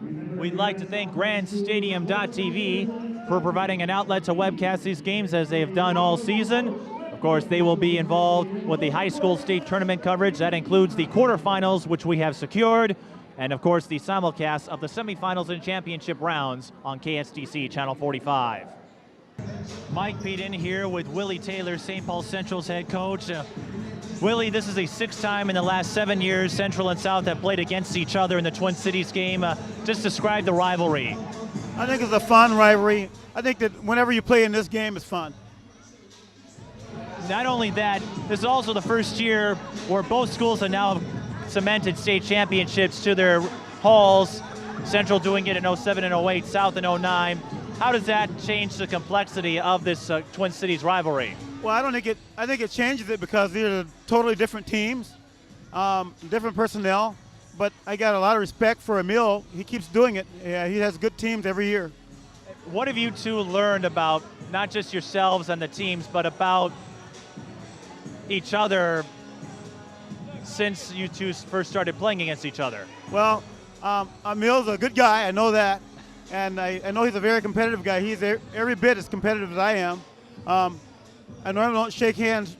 We'd like to thank GrandStadium.tv for providing an outlet to webcast these games as they have done all season. Of course, they will be involved with the high school state tournament coverage. That includes the quarterfinals, which we have secured, and of course the simulcast of the semifinals and championship rounds on KSTC Channel 45. Mike Peden here with Willie Taylor, St. Paul Central's head coach. Willie, this is the 6th time in the last 7 years Central and South have played against each other in the Twin Cities game. Just describe the rivalry. I think it's a fun rivalry. I think that whenever you play in this game, it's fun. Not only that, this is also the first year where both schools have now cemented state championships to their halls. Central doing it in 07 and 08, South in 09. How does that change the complexity of this Twin Cities rivalry? Well, I think it changes it because these are totally different teams, different personnel. But I got a lot of respect for Emil. He keeps doing it. Yeah, he has good teams every year. What have you two learned about not just yourselves and the teams, but about each other since you two first started playing against each other? Well, Emil's a good guy. I know that. And I know he's a very competitive guy. He's every bit as competitive as I am. I normally don't shake hands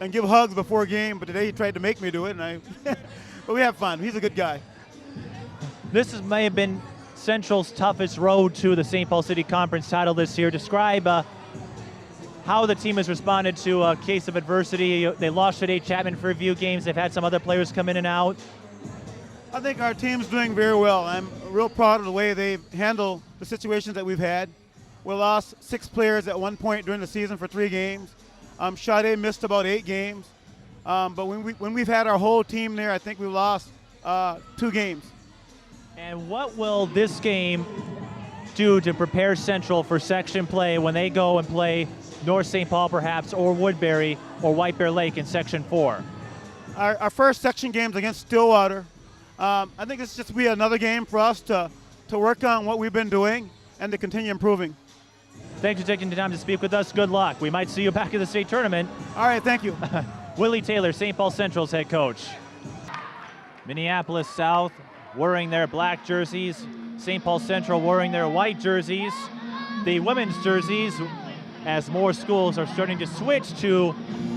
and give hugs before a game, but today he tried to make me do it, and but we have fun. He's a good guy. This may have been Central's toughest road to the St. Paul City Conference title this year. Describe how the team has responded to a case of adversity. They lost today, Chatman, for a few games. They've had some other players come in and out. I think our team's doing very well. I'm real proud of the way they've handled the situations that we've had. We lost 6 players at one point during the season for 3 games. Sade missed about 8 games. But when we've had our whole team there, I think we lost 2 games. And what will this game do to prepare Central for section play when they go and play North St. Paul perhaps, or Woodbury, or White Bear Lake in Section 4? Our first section game's against Stillwater. I think it's just be another game for us to work on what we've been doing and to continue improving. Thanks for taking the time to speak with us. Good luck. We might see you back at the state tournament. All right, thank you. Willie Taylor, St. Paul Central's head coach. Minneapolis South wearing their black jerseys. St. Paul Central wearing their white jerseys. The women's jerseys, as more schools are starting to switch to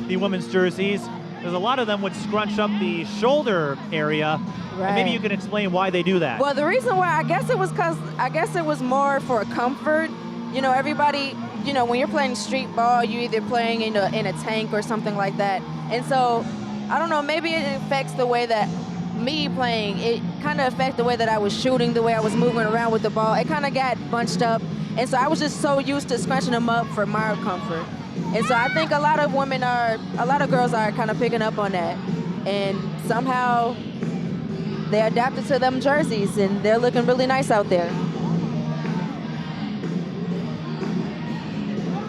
the women's jerseys, there's a lot of them would scrunch up the shoulder area. Right. And maybe you can explain why they do that. Well, the reason why, I guess it was more for comfort. You know, everybody, you know, when you're playing street ball, you're either playing in a tank or something like that. And so, I don't know, maybe it affects the way that me playing, it kind of affects the way that I was shooting, the way I was moving around with the ball. It kind of got bunched up. And so I was just so used to scrunching them up for my comfort. And so I think a lot of girls are kind of picking up on that. And somehow they adapted to them jerseys, and they're looking really nice out there.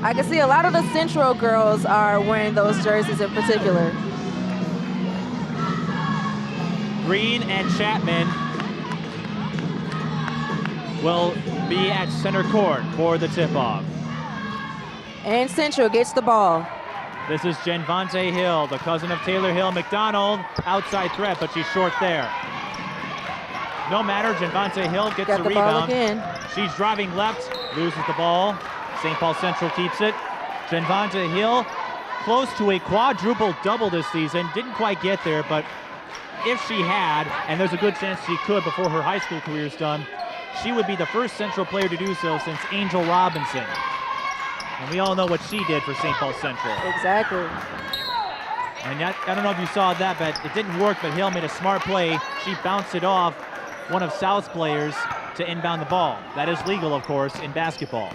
I can see a lot of the Central girls are wearing those jerseys in particular. Green and Chatman will be at center court for the tip-off. And Central gets the ball. This is Genvante Hill, the cousin of Taylor Hill McDonald. Outside threat, but she's short there. No matter, Genvante Hill gets Got the the rebound. ball again. She's driving left, loses the ball. St. Paul Central keeps it. Genvante Hill, close to a quadruple double this season. Didn't quite get there, but if she had, and there's a good chance she could before her high school career is done, she would be the first Central player to do so since Angel Robinson. And we all know what she did for St. Paul Central. Exactly. And I don't know if you saw that, but it didn't work, but Hill made a smart play. She bounced it off one of South's players to inbound the ball. That is legal, of course, in basketball.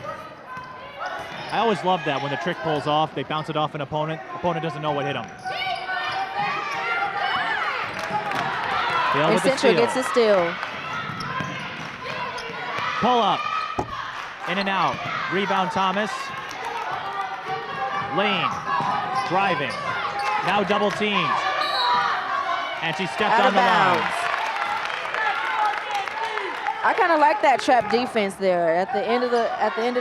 I always love that when the trick pulls off, they bounce it off an opponent. Opponent doesn't know what hit them. Hill And with the Central steal. gets a steal. Pull up, in and out. Rebound Thomas. Lane, driving. Now double teamed. And she stepped Out on of the bounds. line. I kind of like that trap defense there. At the end of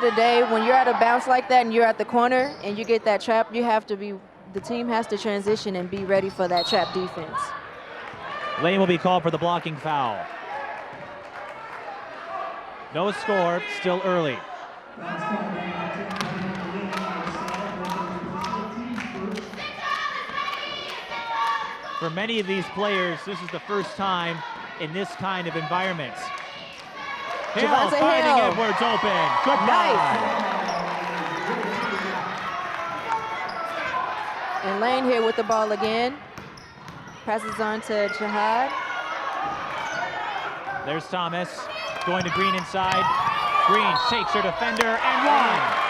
the day, when you're at a bounce like that and you're at the corner and you get that trap, the team has to transition and be ready for that trap defense. Lane will be called for the blocking foul. No score, still early. For many of these players, this is the first time in this kind of environment. Hill finding Hill. Edwards open. Good Nice. And Lane here with the ball again. Passes on to Jihad. There's Thomas going to Green inside. Green shakes her defender and one.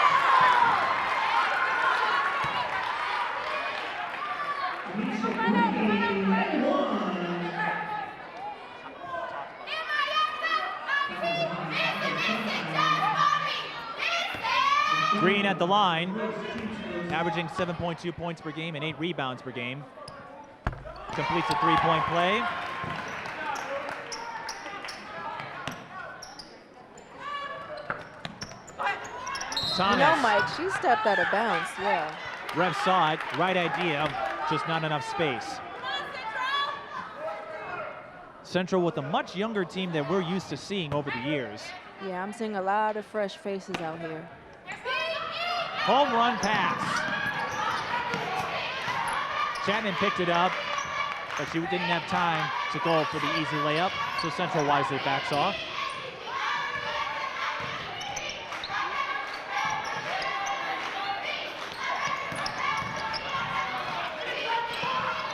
Green at the line, averaging 7.2 points per game and 8 rebounds per game. Completes a three-point play. Thomas. You know, Mike, she stepped out of bounds, yeah. Ref saw it, right idea, just not enough space. Central with a much younger team than we're used to seeing over the years. Yeah, I'm seeing a lot of fresh faces out here. Home run pass. Chatman picked it up, but she didn't have time to go for the easy layup, so Central wisely backs off.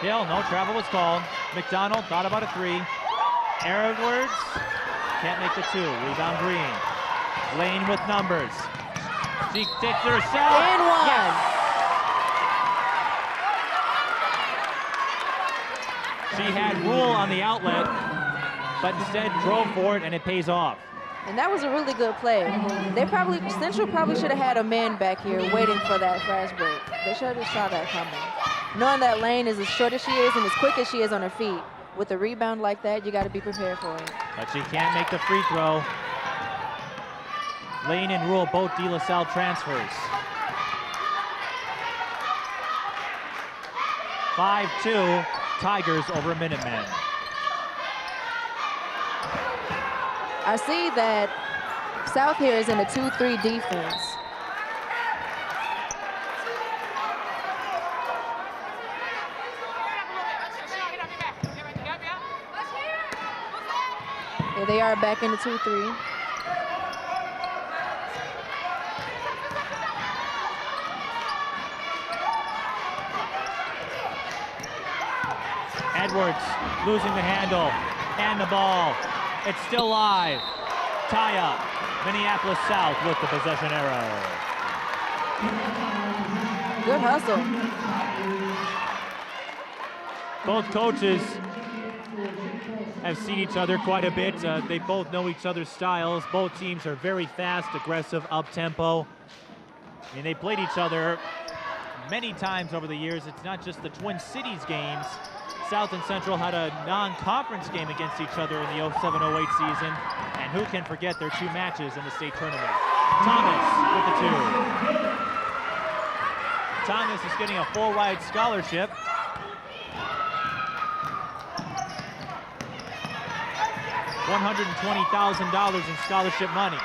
Hill, no travel was called. McDonald thought about a three. Edwards can't make the two. Rebound Green. Lane with numbers. She takes it herself. And one. Yes. She had Rule on the outlet, but instead drove for it, and it pays off. And that was a really good play. Central probably should have had a man back here waiting for that fast break. They should have saw that coming. Knowing that Lane is as short as she is and as quick as she is on her feet, with a rebound like that, you got to be prepared for it. But she can't make the free throw. Lane and Rule both De La Salle transfers. 5-2, Tigers over Minutemen. I see that South here is in a 2-3 defense. Here they are back in the 2-3. Edwards losing the handle and the ball. It's still live. Tie up. Minneapolis South with the possession arrow. Good hustle. Both coaches have seen each other quite a bit. They both know each other's styles. Both teams are very fast, aggressive, up-tempo. I mean, they played each other many times over the years. It's not just the Twin Cities games. South and Central had a non-conference game against each other in the 07-08 season. And who can forget their two matches in the state tournament? Thomas with the two. Thomas is getting a full-ride scholarship. $120,000 in scholarship money.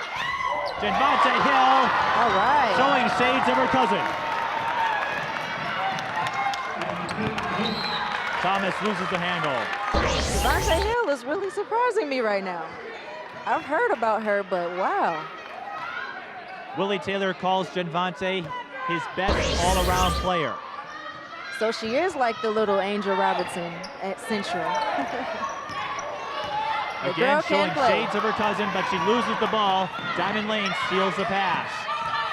Genvante Hill. All right. Showing shades of her cousin. Thomas loses the handle. Genvante Hill is really surprising me right now. I've heard about her, but wow. Willie Taylor calls Genvante his best all-around player. So she is like the little Angel Robinson at Central. Again, showing shades of her cousin, but she loses the ball. Diamond Lane steals the pass.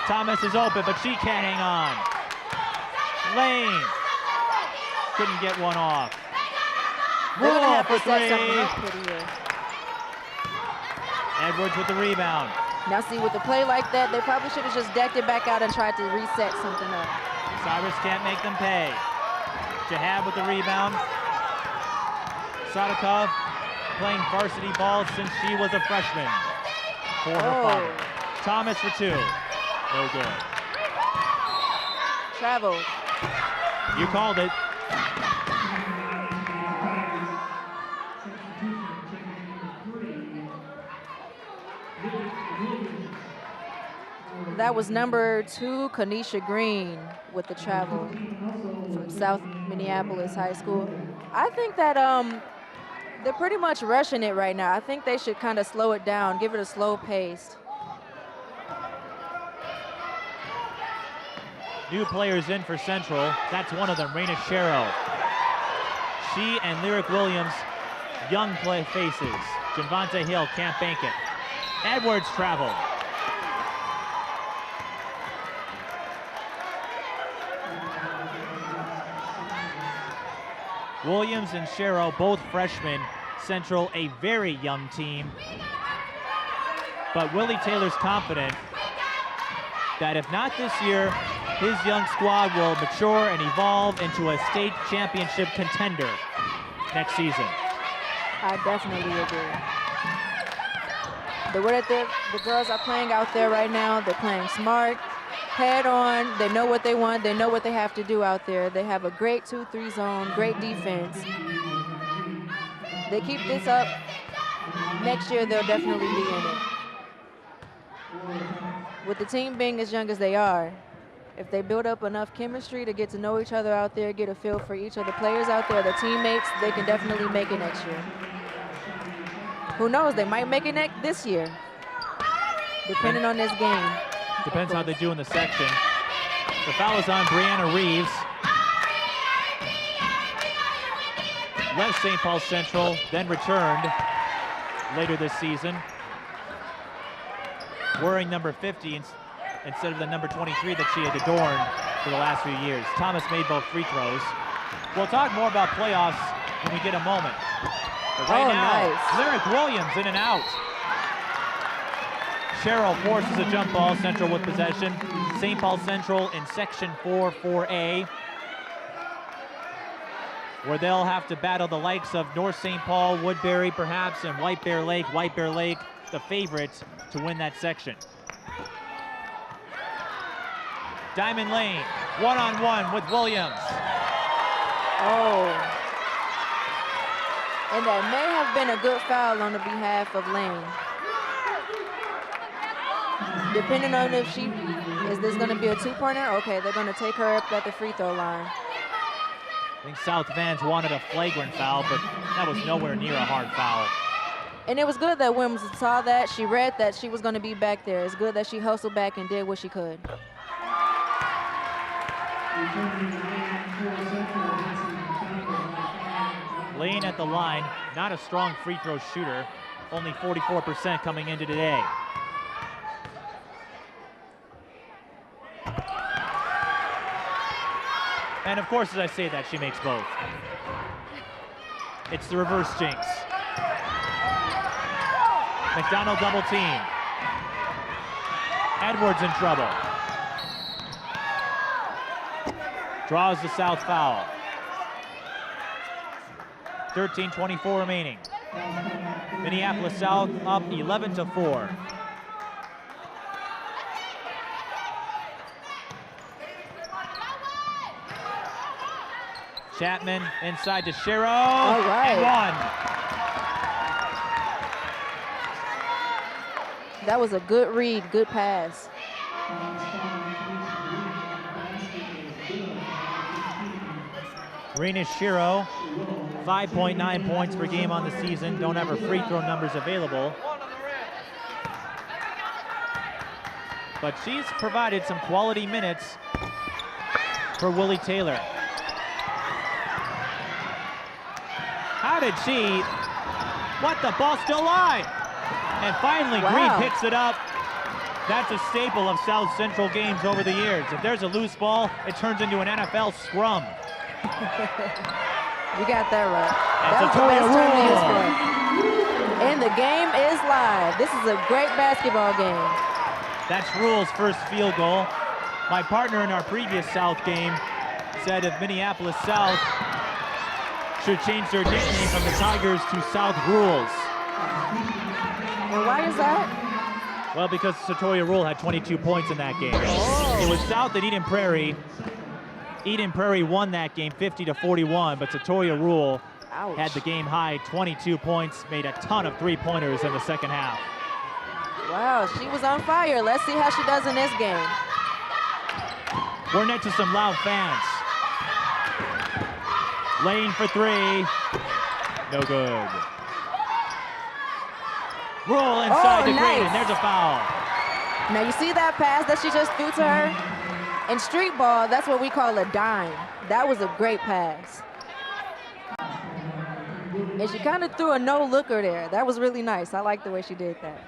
Thomas is open, but she can't hang on. Lane couldn't get one off. Rule for three. Edwards with the rebound. Now see, with a play like that, they probably should have just decked it back out and tried to reset something up. Cyrus can't make them pay. Jahab with the rebound. Sadikov playing varsity ball since she was a freshman for her father. Thomas for two. No good. Travel. You called it. That was number 2, Kanisha Green, with the travel from South Minneapolis High School. I think that they're pretty much rushing it right now. I think they should kind of slow it down, give it a slow pace. New players in for Central. That's one of them, Raina Sherrill. She and Lyric Williams, young play faces. Javante Hill can't bank it. Edwards traveled. Williams and Sherrill, both freshmen. Central, a very young team. But Willie Taylor's confident that if not this year, his young squad will mature and evolve into a state championship contender next season. I definitely agree. The way that the girls are playing out there right now, they're playing smart, head on, they know what they want, they know what they have to do out there. They have a great 2-3 zone, great defense. They keep this up, next year they'll definitely be in it. With the team being as young as they are, if they build up enough chemistry to get to know each other out there, get a feel for each of the players out there, the teammates, they can definitely make it next year. Who knows, they might make it this year, depending on this game. Depends how they do in the section. The foul is on Brianna Reeves. Left St. Paul Central, then returned later this season. Wearing number 50 instead of the number 23 that she had adorned for the last few years. Thomas made both free throws. We'll talk more about playoffs when we get a moment. But right now, nice. Lyric Williams in and out. Sherrill forces a jump ball, Central with possession. St. Paul Central in section 4A, where they'll have to battle the likes of North St. Paul, Woodbury perhaps, and White Bear Lake. White Bear Lake, the favorites to win that section. Diamond Lane, one-on-one with Williams. Oh. And that may have been a good foul on the behalf of Lane. Depending on if is this going to be a 2-pointer? Okay, they're going to take her up at the free throw line. I think South fans wanted a flagrant foul, but that was nowhere near a hard foul. And it was good that Williams saw that. She read that she was going to be back there. It's good that she hustled back and did what she could. Lane at the line, not a strong free throw shooter, only 44% coming into today. And of course, as I say that, she makes both. It's the reverse jinx. McDonald double team. Edwards in trouble. Draws the South foul. 13:24 remaining. Minneapolis South up 11-4. Chatman inside to Sherrill. All right. And one. That was a good read, good pass. Raina Sherrill, 5.9 points per game on the season. Don't have her free throw numbers available. But she's provided some quality minutes for Willie Taylor. How did she? What, the ball's still alive? And finally, wow. Green picks it up. That's a staple of South Central games over the years. If there's a loose ball, it turns into an NFL scrum. You got that right. And That was the Sattoria best term to use for Rule. it. And the game is live. This is a great basketball game. That's Rule's first field goal. My partner in our previous South game said if Minneapolis South should change their nickname from the Tigers to South Rules. And why is that? Well, because Sattoria Rule had 22 points in that game. Oh. It was South and Eden Prairie. Eden Prairie won that game 50-41, but Sattoria Rule Ouch. had the game high 22 points, made a ton of three-pointers in the second half. Wow, she was on fire. Let's see how she does in this game. We're next to some loud fans. Lane for three. No good. Rule inside to nice. Peden. There's a foul. Now you see that pass that she just threw to her? In street ball, that's what we call a dime. That was a great pass. And she kind of threw a no-looker there. That was really nice. I like the way she did that.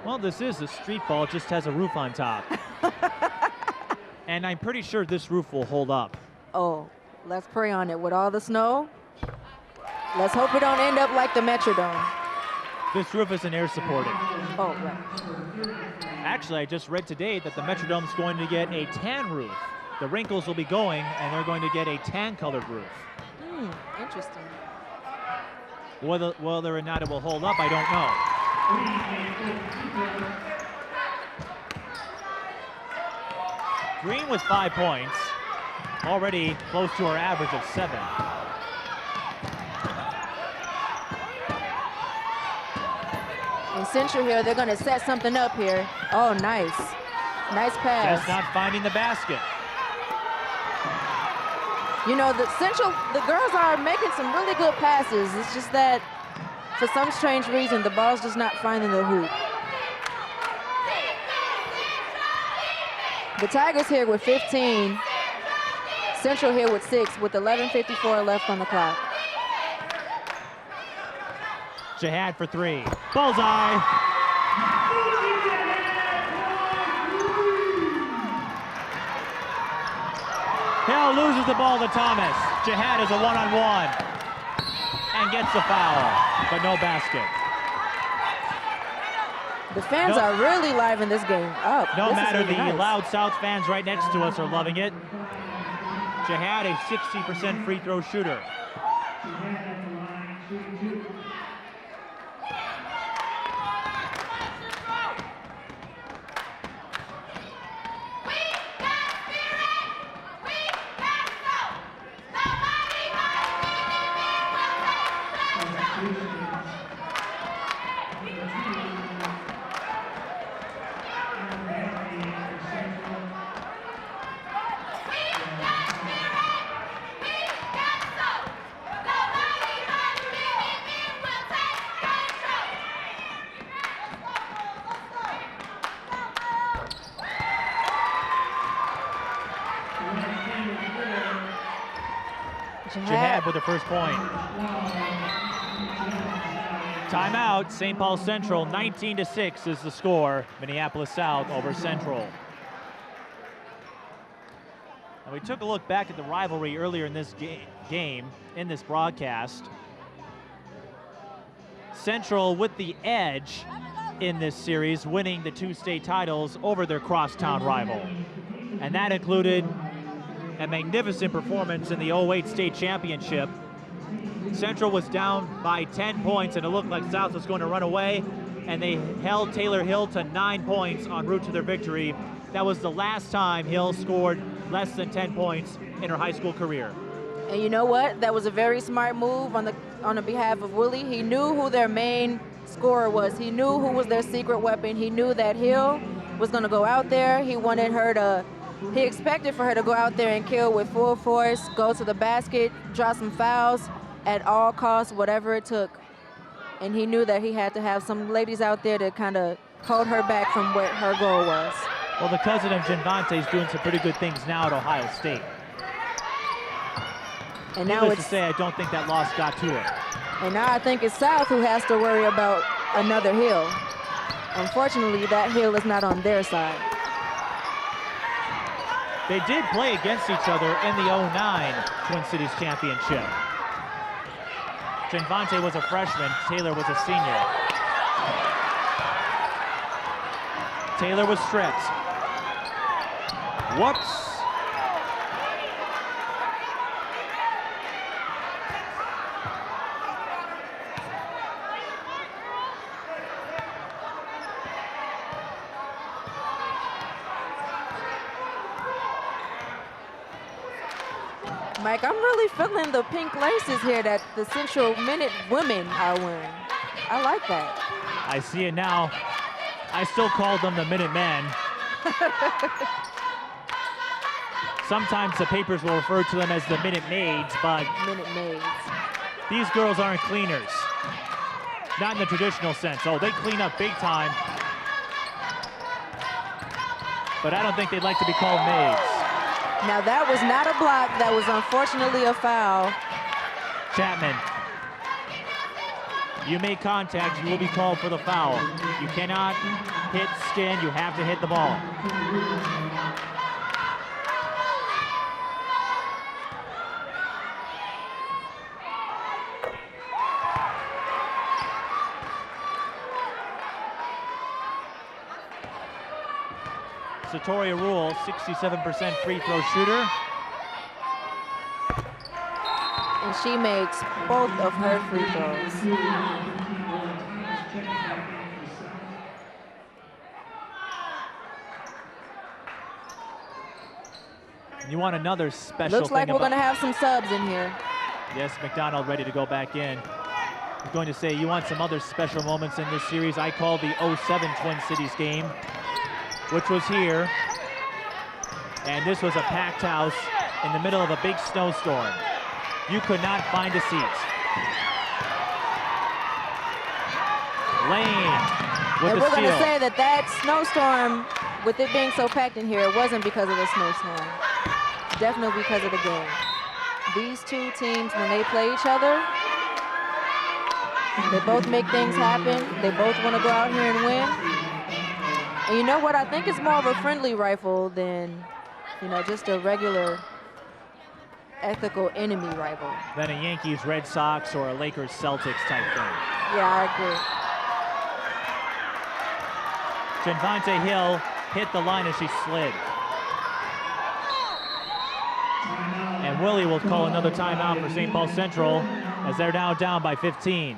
Well, this is a street ball. It just has a roof on top. And I'm pretty sure this roof will hold up. Oh, let's pray on it. With all the snow, let's hope it don't end up like the Metrodome. This roof isn't air supported. Oh, right. Actually, I just read today that the Metrodome's going to get a tan roof. The wrinkles will be going, and they're going to get a tan-colored roof. Interesting. Whether or not it will hold up, I don't know. Green with 5 points, already close to her average of 7. In Central here, they're going to set something up here. Oh, nice. Nice pass. Just not finding the basket. You know, the girls are making some really good passes. It's just that, for some strange reason, the ball's just not finding the hoop. The Tigers here with 15. Central here with 6, with 11:54 left on the clock. Jihad for 3. Bullseye. Hill loses the ball to Thomas. Jihad is a one-on-one and gets the foul, but no basket. The fans are really live in this game. No matter, really the nice. loud South fans right next to us are loving it. Jihad, a 60% free throw shooter. Jihad with the first point. Timeout, St. Paul Central, 19-6 is the score. Minneapolis South over Central. And we took a look back at the rivalry earlier in this game, in this broadcast. Central with the edge in this series, winning the 2 state titles over their crosstown rival. And that included a magnificent performance in the 08 state championship. Central was down by 10 points and it looked like South was going to run away, and they held Taylor Hill to 9 points en route to their victory. That was the last time Hill scored less than 10 points in her high school career. And you know what? That was a very smart move on the behalf of Willie. He knew who their main scorer was. He knew who was their secret weapon. He knew that Hill was going to go out there. He expected for her to go out there and kill with full force, go to the basket, draw some fouls at all costs, whatever it took. And he knew that he had to have some ladies out there to kind of hold her back from what her goal was. Well, the cousin of Genvante is doing some pretty good things now at Ohio State. And now Needless to say, I don't think that loss got to her. And now I think it's South who has to worry about another Hill. Unfortunately, that Hill is not on their side. They did play against each other in the 09 Twin Cities Championship. Genvante was a freshman, Taylor was a senior. Taylor was stripped. Whoops. Mike, I'm really feeling the pink laces here that the Central Minute women are wearing. I like that. I see it now. I still called them the Minutemen. Sometimes the papers will refer to them as the Minute Maids, but Minute Maids. these girls aren't cleaners. Not in the traditional sense. Oh, they clean up big time. But I don't think they'd like to be called maids. Now that was not a block. That was unfortunately a foul. Chatman. You make contact, you will be called for the foul. You cannot hit skin, you have to hit the ball. Sattoria Rule, 67% free throw shooter. And she makes both of her free throws. You want another special Looks like thing we're going to have some subs in here. Yes, McDonald ready to go back in. I was going to say, you want some other special moments in this series. I called the 07 Twin Cities game, which was here. And this was a packed house in the middle of a big snowstorm. You could not find a seat. Lane with And the we're going to steal. say that that snowstorm, with it being so packed in here, it wasn't because of the snowstorm. Definitely because of the game. These two teams, when they play each other, they both make things happen. They both want to go out here and win. And you know what? I think it's more of a friendly rifle than, you know, just a regular ethical enemy rival. Than a Yankees Red Sox or a Lakers Celtics type thing. Yeah, I agree. Genvante Hill hit the line as she slid. And Willie will call another timeout for St. Paul Central as they're now down by 15.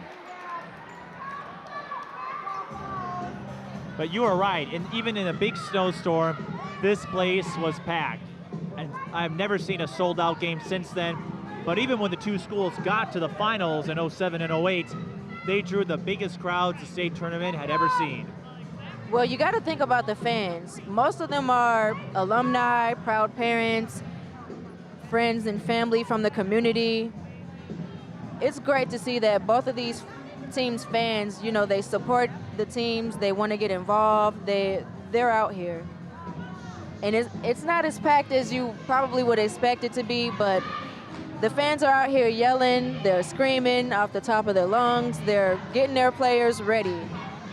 But you are right, and even in a big snowstorm, this place was packed. And I've never seen a sold-out game since then. But even when the two schools got to the finals in 07 and 08, they drew the biggest crowds the state tournament had ever seen. Well, you got to think about the fans. Most of them are alumni, proud parents, friends and family from the community. It's great to see that both of these teams' fans, you know, they support the teams, they want to get involved, they're out here. And it's not as packed as you probably would expect it to be, but the fans are out here yelling, they're screaming off the top of their lungs, they're getting their players ready,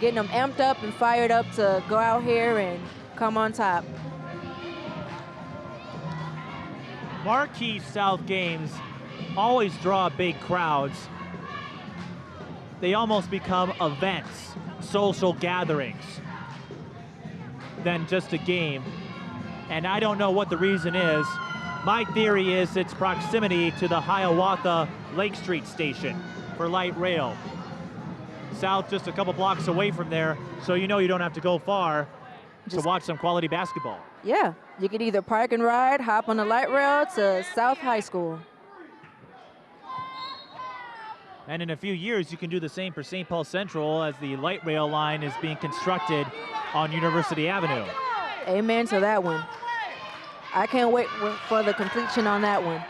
getting them amped up and fired up to go out here and come on top. Marquee South games always draw big crowds. They almost become events, social gatherings, than just a game. And I don't know what the reason is. My theory is it's proximity to the Hiawatha Lake Street station for light rail. South just a couple blocks away from there, so you know you don't have to go far to watch some quality basketball. Yeah, you could either park and ride, hop on the light rail to South High School. And in a few years, you can do the same for St. Paul Central as the light rail line is being constructed on University Avenue. Amen to that one. I can't wait for the completion on that one.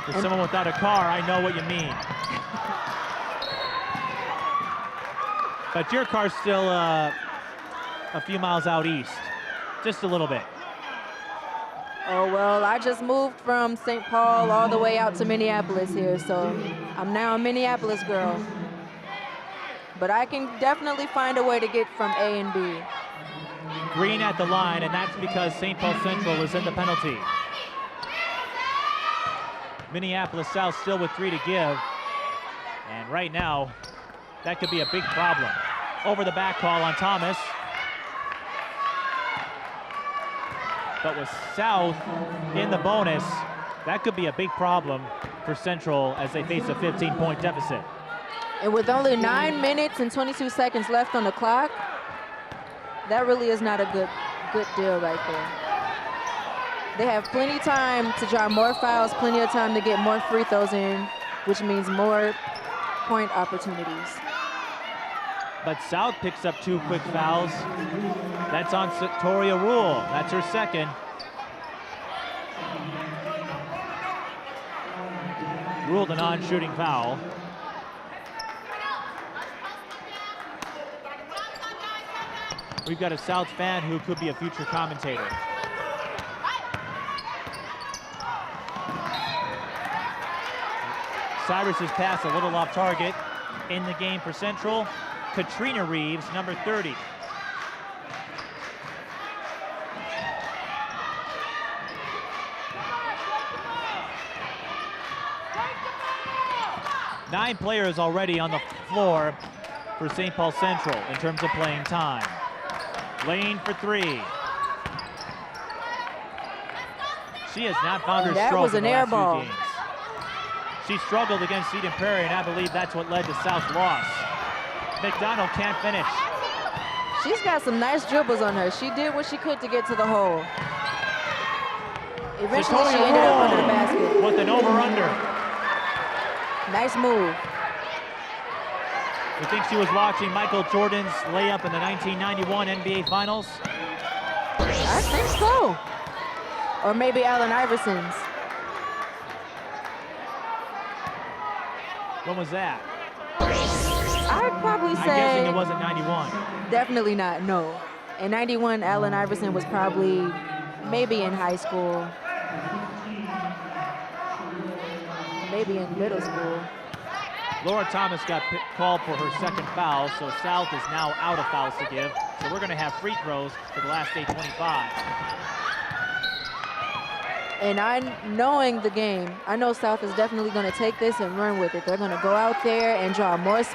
For someone without a car, I know what you mean. But your car's still a few miles out east, just a little bit. Oh, well, I just moved from St. Paul all the way out to Minneapolis here, so I'm now a Minneapolis girl. But I can definitely find a way to get from A and B. Green at the line, and that's because St. Paul Central is in the penalty. Minneapolis South still with 3 to give. And right now, that could be a big problem. Over the back call on Thomas. But with South in the bonus, that could be a big problem for Central as they face a 15-point deficit. And with only 9 minutes and 22 seconds left on the clock, that really is not a good deal right there. They have plenty of time to draw more fouls, plenty of time to get more free throws in, which means more point opportunities. But South picks up 2 quick fouls. That's on Sattoria Rule. That's her second. Ruled a non-shooting foul. We've got a South fan who could be a future commentator. Cyrus's pass a little off target. In the game for Central, Katrina Reeves, number 30. Nine players already on the floor for St. Paul Central in terms of playing time. Lane for 3. She has not found her stroke in the last few games. She struggled against Eden Prairie, and I believe that's what led to South's loss. McDonald can't finish. She's got some nice dribbles on her. She did what she could to get to the hole. Eventually, she ended up under the basket. With an over-under. Nice move. You think she was watching Michael Jordan's layup in the 1991 NBA Finals? I think so. Or maybe Allen Iverson's. When was that? I'd probably say... I'm guessing it wasn't 91. Definitely not, no. In 91, Allen Iverson was probably maybe in high school. Maybe in middle school. Laura Thomas got called for her second foul, so South is now out of fouls to give. So we're going to have free throws for the last 8:25. And knowing the game, I know South is definitely going to take this and run with it. They're going to go out there and draw more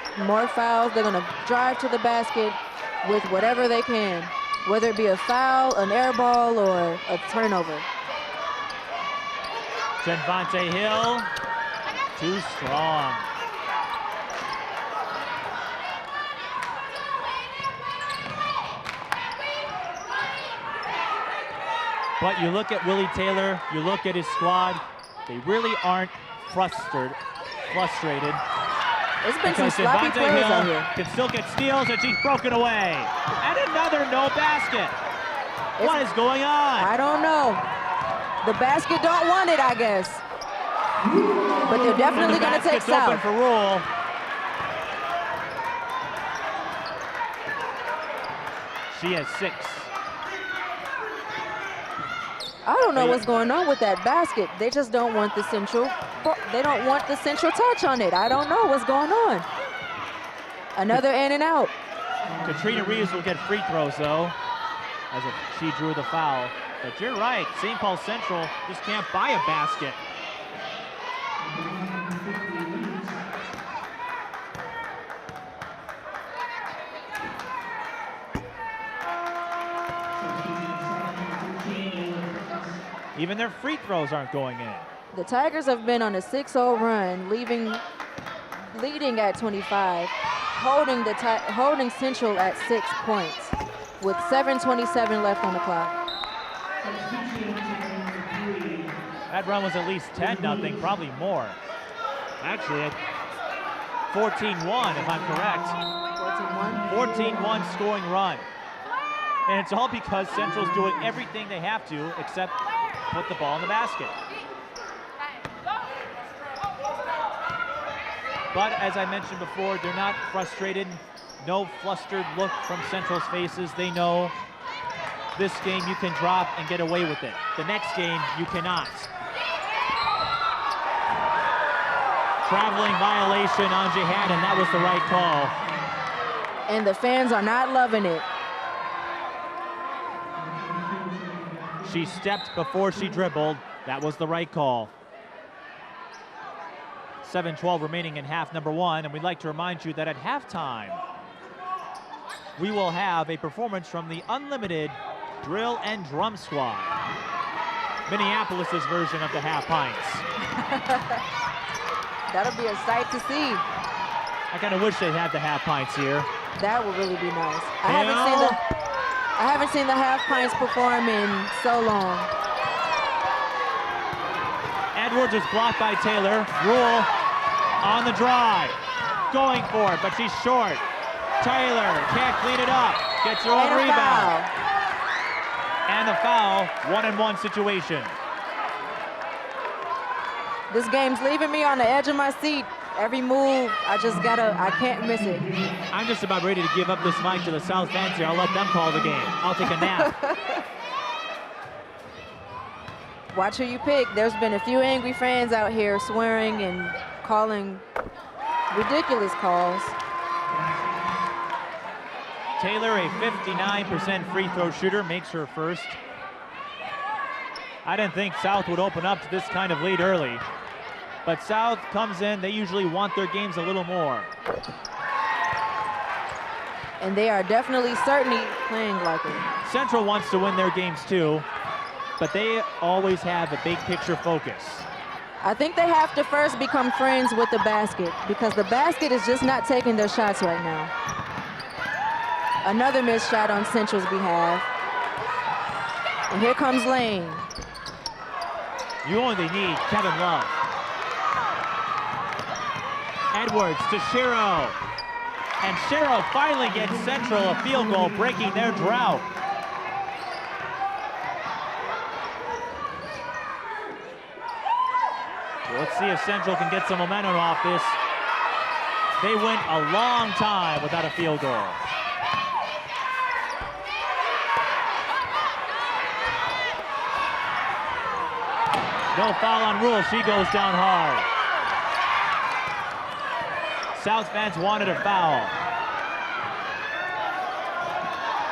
fouls. They're going to drive to the basket with whatever they can, whether it be a foul, an air ball, or a turnover. Genvante Hill, too strong. But you look at Willie Taylor, you look at his squad, they really aren't frustrated. It's been some sloppy plays out here. Can still get steals, and she's broken away. And another no basket. What is going on? I don't know. The basket don't want it, I guess. But they're definitely going to take South. Open for Rule. She has 6. I don't know what's going on with that basket. They just don't want the central. They don't want the central touch on it. I don't know what's going on. Another in and out. Katrina Reeves will get free throws though, as if she drew the foul. But you're right, St. Paul Central just can't buy a basket. Even their free throws aren't going in. The Tigers have been on a 6-0 run, leading at 25, holding Central at 6 points with 7:27 left on the clock. That run was at least 10-0, probably more. Actually, at 14-1, if I'm correct. 14-1? 14-1 scoring run. And it's all because Central's doing everything they have to except put the ball in the basket. But as I mentioned before, they're not frustrated. No flustered look from Central's faces. They know this game you can drop and get away with it. The next game, you cannot. Traveling violation on Jihad, and that was the right call. And the fans are not loving it. She stepped before she dribbled. That was the right call. 7:12 remaining in half number 1, and we'd like to remind you that at halftime, we will have a performance from the Unlimited Drill and Drum Squad. Minneapolis's version of the Half Pints. That'll be a sight to see. I kind of wish they had the Half Pints here. That would really be nice. I haven't seen the Half Pints perform in so long. Edwards is blocked by Taylor. Rule on the drive. Going for it, but she's short. Taylor can't clean it up. Gets her own And a rebound. foul. And a foul, 1-and-1 situation. This game's leaving me on the edge of my seat. Every move, I can't miss it. I'm just about ready to give up this mic to the South fans here. I'll let them call the game. I'll take a nap. Watch who you pick. There's been a few angry fans out here swearing and calling ridiculous calls. Taylor, a 59% free throw shooter, makes her first. I didn't think South would open up to this kind of lead early. But South comes in, they usually want their games a little more. And they are certainly playing like it. Central wants to win their games too, but they always have a big picture focus. I think they have to first become friends with the basket because the basket is just not taking their shots right now. Another missed shot on Central's behalf. And here comes Lane. You only need Kevin Love. Edwards to Shiro. And Shiro finally gets Central a field goal, breaking their drought. Well, let's see if Central can get some momentum off this. They went a long time without a field goal. No foul on Rule, she goes down hard. South fans wanted a foul.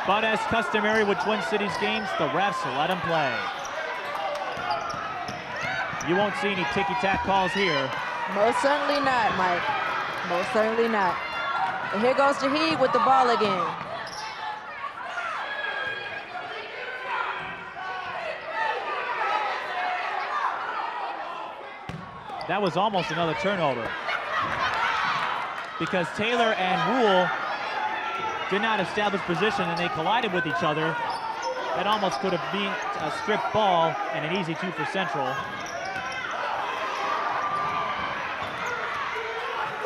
But as customary with Twin Cities games, the refs let them play. You won't see any ticky-tack calls here. Most certainly not, Mike. Most certainly not. And here goes Jaheed with the ball again. That was almost another turnover. Because Taylor and Rule did not establish position and they collided with each other. That almost could have been a strip ball and an easy two for Central.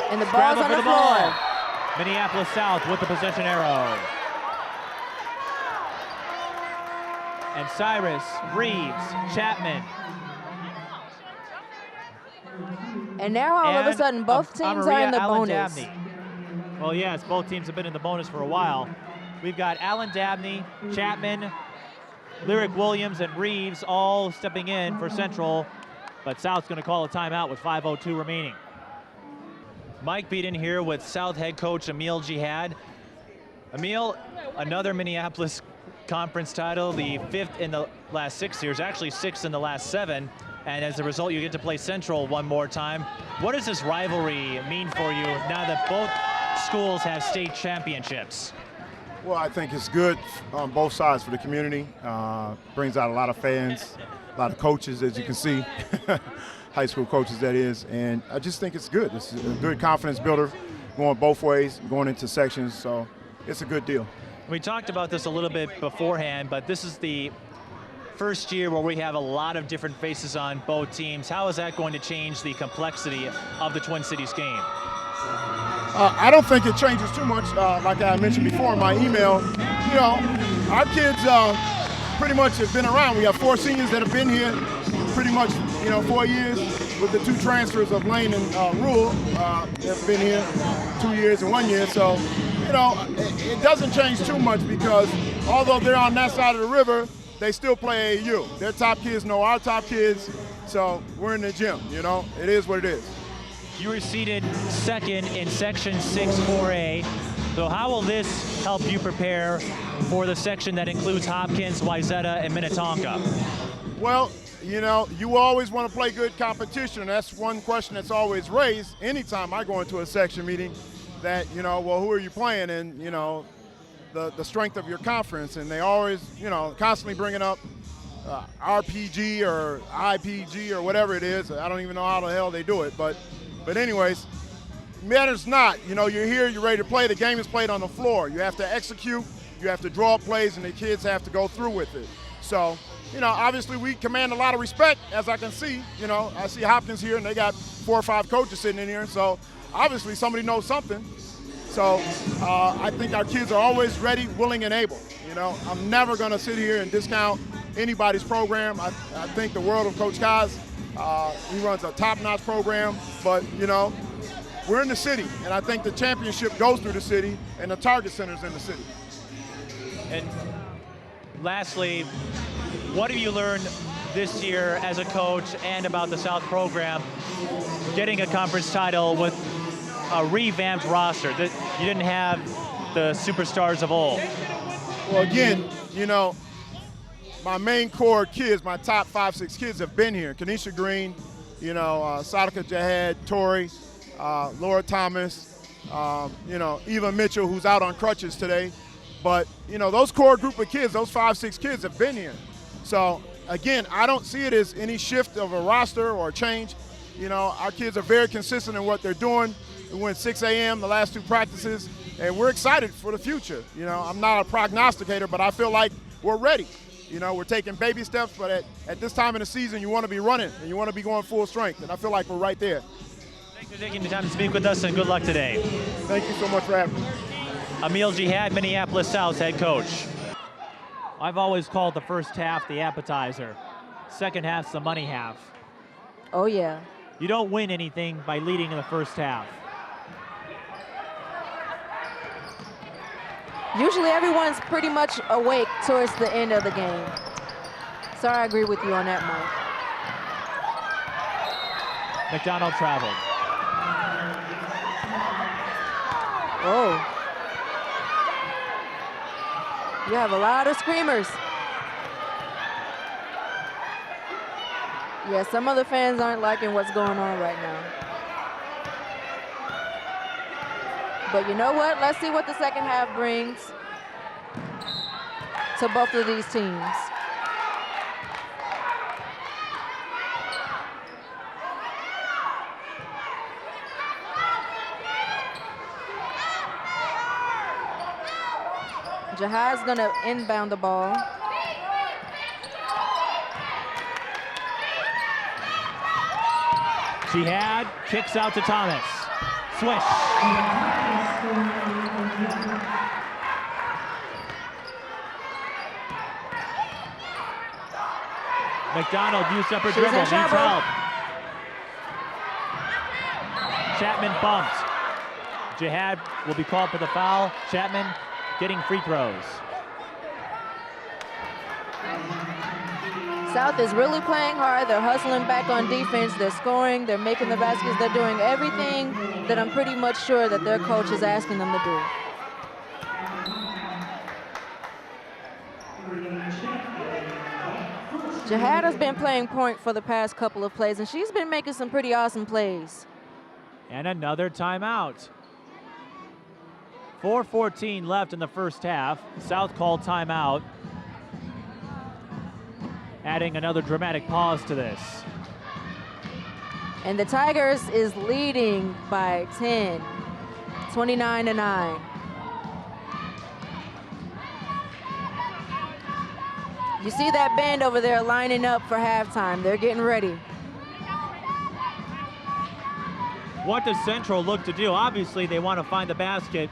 And the ball's on the floor. Minneapolis South with the possession arrow. And Cyrus, Reeves, Chatman. And now all of a sudden, both teams are in the bonus. Dabney. Well, yes, both teams have been in the bonus for a while. We've got Allen Dabney, Chatman, Lyric Williams, and Reeves all stepping in for Central, but South's going to call a timeout with 5:02 remaining. Mike Peden here with South head coach Emil Jihad. Emil, another Minneapolis Conference title, the 5th in the last 6 years, actually 6th in the last 7. And as a result, you get to play Central one more time. What does this rivalry mean for you now that both schools have state championships? Well, I think it's good on both sides for the community. Brings out a lot of fans, a lot of coaches, as you can see, high school coaches, that is. And I just think it's good. It's a good confidence builder going both ways, going into sections. So it's a good deal. We talked about this a little bit beforehand, but this is the first year where we have a lot of different faces on both teams. How is that going to change the complexity of the Twin Cities game? I don't think it changes too much. Like I mentioned before in my email, you know, our kids pretty much have been around. We have 4 seniors that have been here pretty much, 4 years, with the 2 transfers of Lane and Rule have been here 2 years and 1 year. So, it doesn't change too much because although they're on that side of the river, they still play AAU. Their top kids know our top kids, so we're in the gym, It is what it is. You were seated second in Section 6 4A. So how will this help you prepare for the section that includes Hopkins, Wayzata, and Minnetonka? Well, you always want to play good competition. That's one question that's always raised anytime I go into a section meeting that, well, who are you playing? And, the strength of your conference, and they always, constantly bringing up RPG or IPG or whatever it is. I don't even know how the hell they do it, but anyways, matters not. You're here, you're ready to play. The game is played on the floor. You have to execute, you have to draw up plays, and the kids have to go through with it. So, obviously we command a lot of respect, as I can see. I see Hopkins here, and they got 4 or 5 coaches sitting in here, so obviously somebody knows something. So I think our kids are always ready, willing, and able. You know, I'm never going to sit here and discount anybody's program. I think the world of Coach Kaz. He runs a top-notch program, but, you know, we're in the city, and I think the championship goes through the city, and the Target Center's in the city. And lastly, what have you learned this year as a coach and about the South program, getting a conference title with a revamped roster that you didn't have the superstars of old? Well, again, you know, my main core kids, my top 5-6 kids have been here. Kanisha Green, you know, Sadika Jahad, Tori, Laura Thomas, you know, Eva Mitchell, who's out on crutches today. But, you know, those core group of kids, those 5-6 kids have been here. So, again, I don't see it as any shift of a roster or a change. You know, our kids are very consistent in what they're doing. We went 6 a.m. the last 2 practices, and we're excited for the future. You know, I'm not a prognosticator, but I feel like we're ready. You know, we're taking baby steps, but at this time in the season, you want to be running and you want to be going full strength, and I feel like we're right there. Thanks for taking the time to speak with us, and good luck today. Thank you so much for having me. Emil Jihad, Minneapolis South head coach. I've always called the first half the appetizer. Second half's the money half. Oh, yeah. You don't win anything by leading in the first half. Usually everyone's pretty much awake towards the end of the game. So I agree with you on that, Mike. McDonald traveled. Oh. You have a lot of screamers. Yeah, some of the fans aren't liking what's going on right now. But you know what? Let's see what the second half brings to both of these teams. Jihad's gonna inbound the ball. Jihad kicks out to Thomas. Swish. McDonald used up her dribble, needs help. Chatman bumped. Jihad will be called for the foul. Chatman getting free throws. South is really playing hard. They're hustling back on defense. They're scoring. They're making the baskets. They're doing everything that I'm pretty much sure that their coach is asking them to do. Jihad has been playing point for the past couple of plays, and she's been making some pretty awesome plays. And another timeout. 4:14 left in the first half. South called timeout, adding another dramatic pause to this. And the Tigers is leading by 10, 29-9. You see that band over there lining up for halftime. They're getting ready. What does Central look to do? Obviously, they want to find the basket,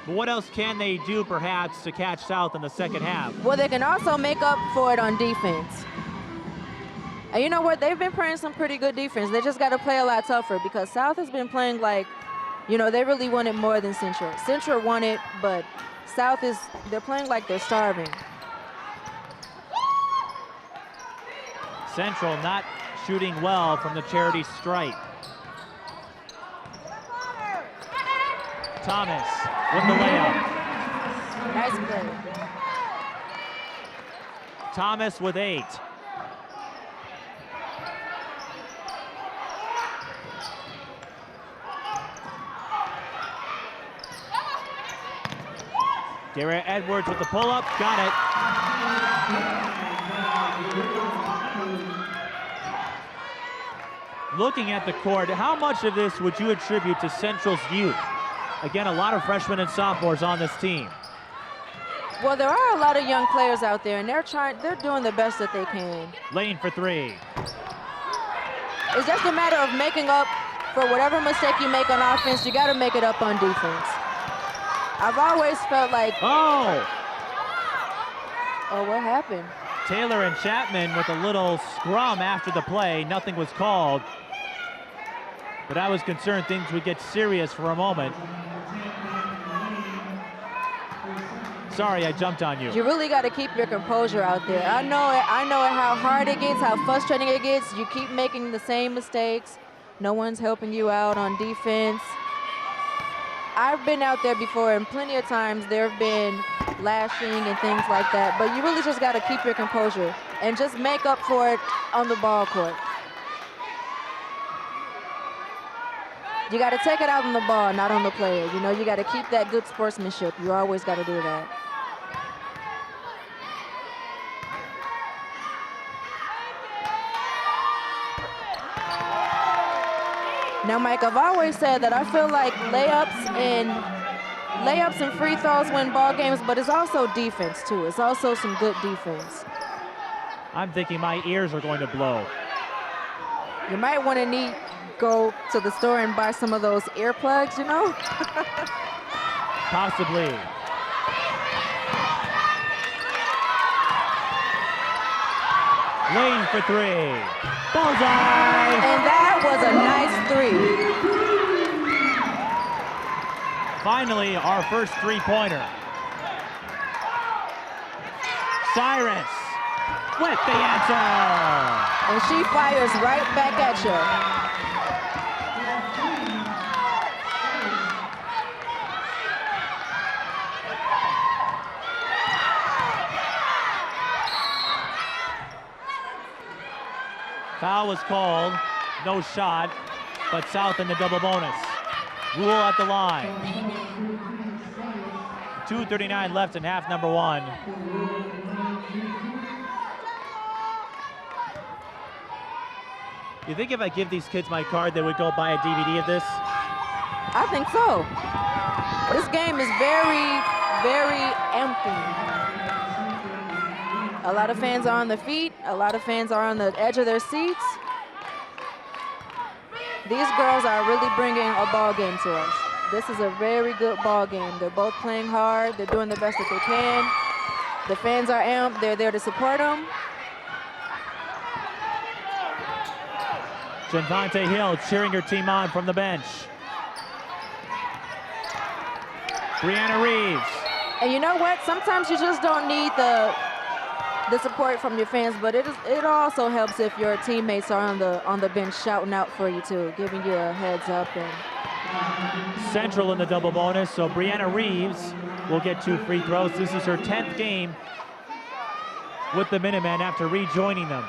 but what else can they do perhaps to catch South in the second half? Well, they can also make up for it on defense. And you know what? They've been playing some pretty good defense. They just got to play a lot tougher because South has been playing like, you know, they really want it more than Central. Central won it, but South they're playing like they're starving. Central not shooting well from the charity stripe. Thomas with the layup. Nice play. Thomas with 8. Dara Edwards with the pull-up, got it. Looking at the court, how much of this would you attribute to Central's youth? Again, a lot of freshmen and sophomores on this team. Well, there are a lot of young players out there, and they're doing the best that they can. Lane for 3. It's just a matter of making up for whatever mistake you make on offense. You got to make it up on defense. I've always felt like, Oh! oh, what happened? Taylor and Chatman with a little scrum after the play. Nothing was called. But I was concerned things would get serious for a moment. Sorry, I jumped on you. You really got to keep your composure out there. I know it how hard it gets, how frustrating it gets. You keep making the same mistakes. No one's helping you out on defense. I've been out there before, and plenty of times there have been lashing and things like that. But you really just got to keep your composure and just make up for it on the ball court. You got to take it out on the ball, not on the player. You know, you got to keep that good sportsmanship. You always got to do that. Now, Mike, I've always said that I feel like layups and free throws win ball games, but it's also defense too. It's also some good defense. I'm thinking my ears are going to blow. You might want to go to the store and buy some of those earplugs, you know? Possibly. Lane for three. Bullseye! And that was a nice three. Finally, our first three-pointer. Cyrus with the answer. And she fires right back at you. Foul was called, no shot, but South in the double bonus. Rule at the line. 2:39 left in half number one. You think if I give these kids my card, they would go buy a DVD of this? I think so. This game is very, very empty. A lot of fans are on the feet. A lot of fans are on the edge of their seats. These girls are really bringing a ball game to us. This is a very good ball game. They're both playing hard. They're doing the best that they can. The fans are amped. They're there to support them. Javante Hill cheering her team on from the bench. Brianna Reeves. And you know what? Sometimes you just don't need the support from your fans, but it also helps if your teammates are on the bench shouting out for you too, giving you a heads up. And Central in the double bonus, so Brianna Reeves will get 2 free throws. This is her 10th game with the Minutemen after rejoining them.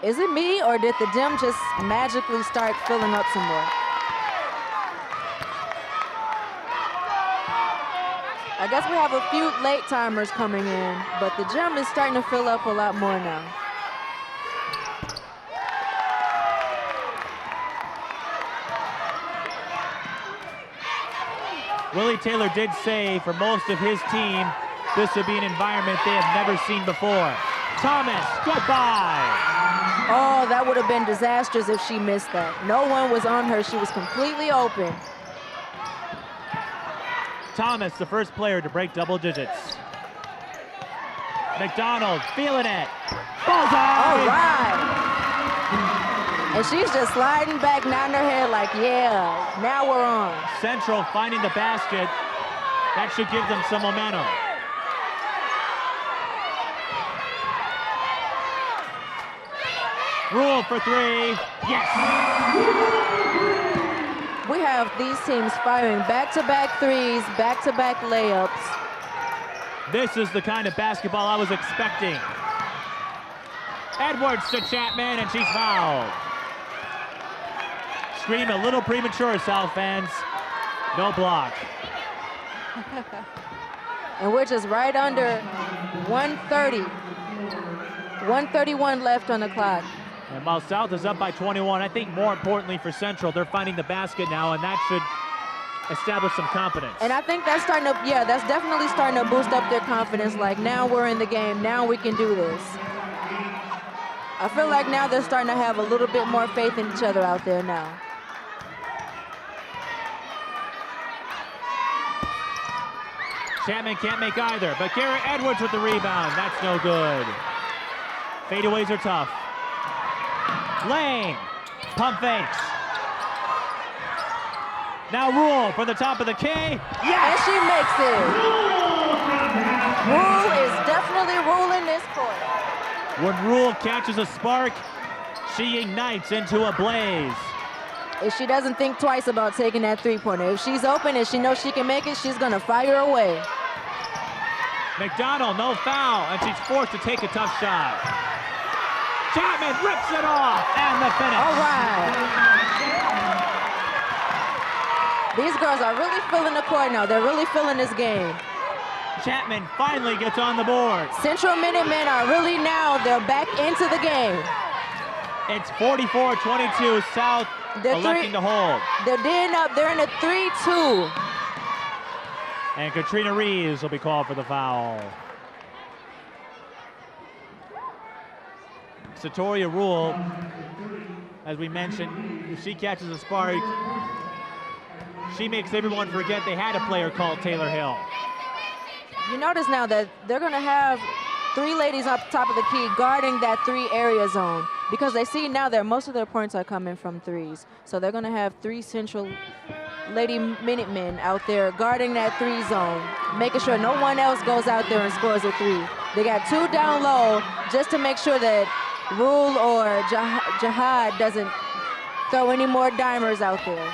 Is it me, or did the gym just magically start filling up some more? I guess we have a few late timers coming in, but the gym is starting to fill up a lot more now. Willie Taylor did say for most of his team, this would be an environment they have never seen before. Thomas, goodbye. Oh, that would have been disastrous if she missed that. No one was on her. She was completely open. Thomas, the first player to break double digits. McDonald feeling it. Bullseye! All right. And she's just sliding back, nodding her head like, yeah, now we're on. Central finding the basket. That should give them some momentum. Rule for three. Yes! We have these teams firing back-to-back threes, back-to-back layups. This is the kind of basketball I was expecting. Edwards to Chatman, and she's fouled. Scream a little premature, South fans. No block. And we're just right under 130. 131 left on the clock. And while South is up by 21, I think more importantly for Central, they're finding the basket now, and that should establish some confidence. And I think that's starting to, yeah, that's definitely starting to boost up their confidence. Like, now we're in the game. Now we can do this. I feel like now they're starting to have a little bit more faith in each other out there now. Chatman can't make either, but Garrett Edwards with the rebound. That's no good. Fadeaways are tough. Lane, pump fakes. Now Rule for the top of the K. Yes! And she makes it. Rule is definitely ruling this court. When Rule catches a spark, she ignites into a blaze. If she doesn't think twice about taking that three-pointer, if she's open and she knows she can make it, she's gonna fire away. McDonald, no foul, and she's forced to take a tough shot. Chatman rips it off, and the finish. All right. These girls are really feeling the court now. They're really feeling this game. Chatman finally gets on the board. Central Minutemen are really now, they're back into the game. It's 44-22, South electing to hold. They're in a 3-2. And Katrina Reeves will be called for the foul. Sattoria Rule, as we mentioned, if she catches a spark, she makes everyone forget they had a player called Taylor Hill. You notice now that they're going to have three ladies up top of the key guarding that three area zone because they see now that most of their points are coming from threes. So they're going to have three Central Lady Minutemen out there guarding that three zone, making sure no one else goes out there and scores a three. They got two down low just to make sure that Rule or Jihad doesn't throw any more dimers out there.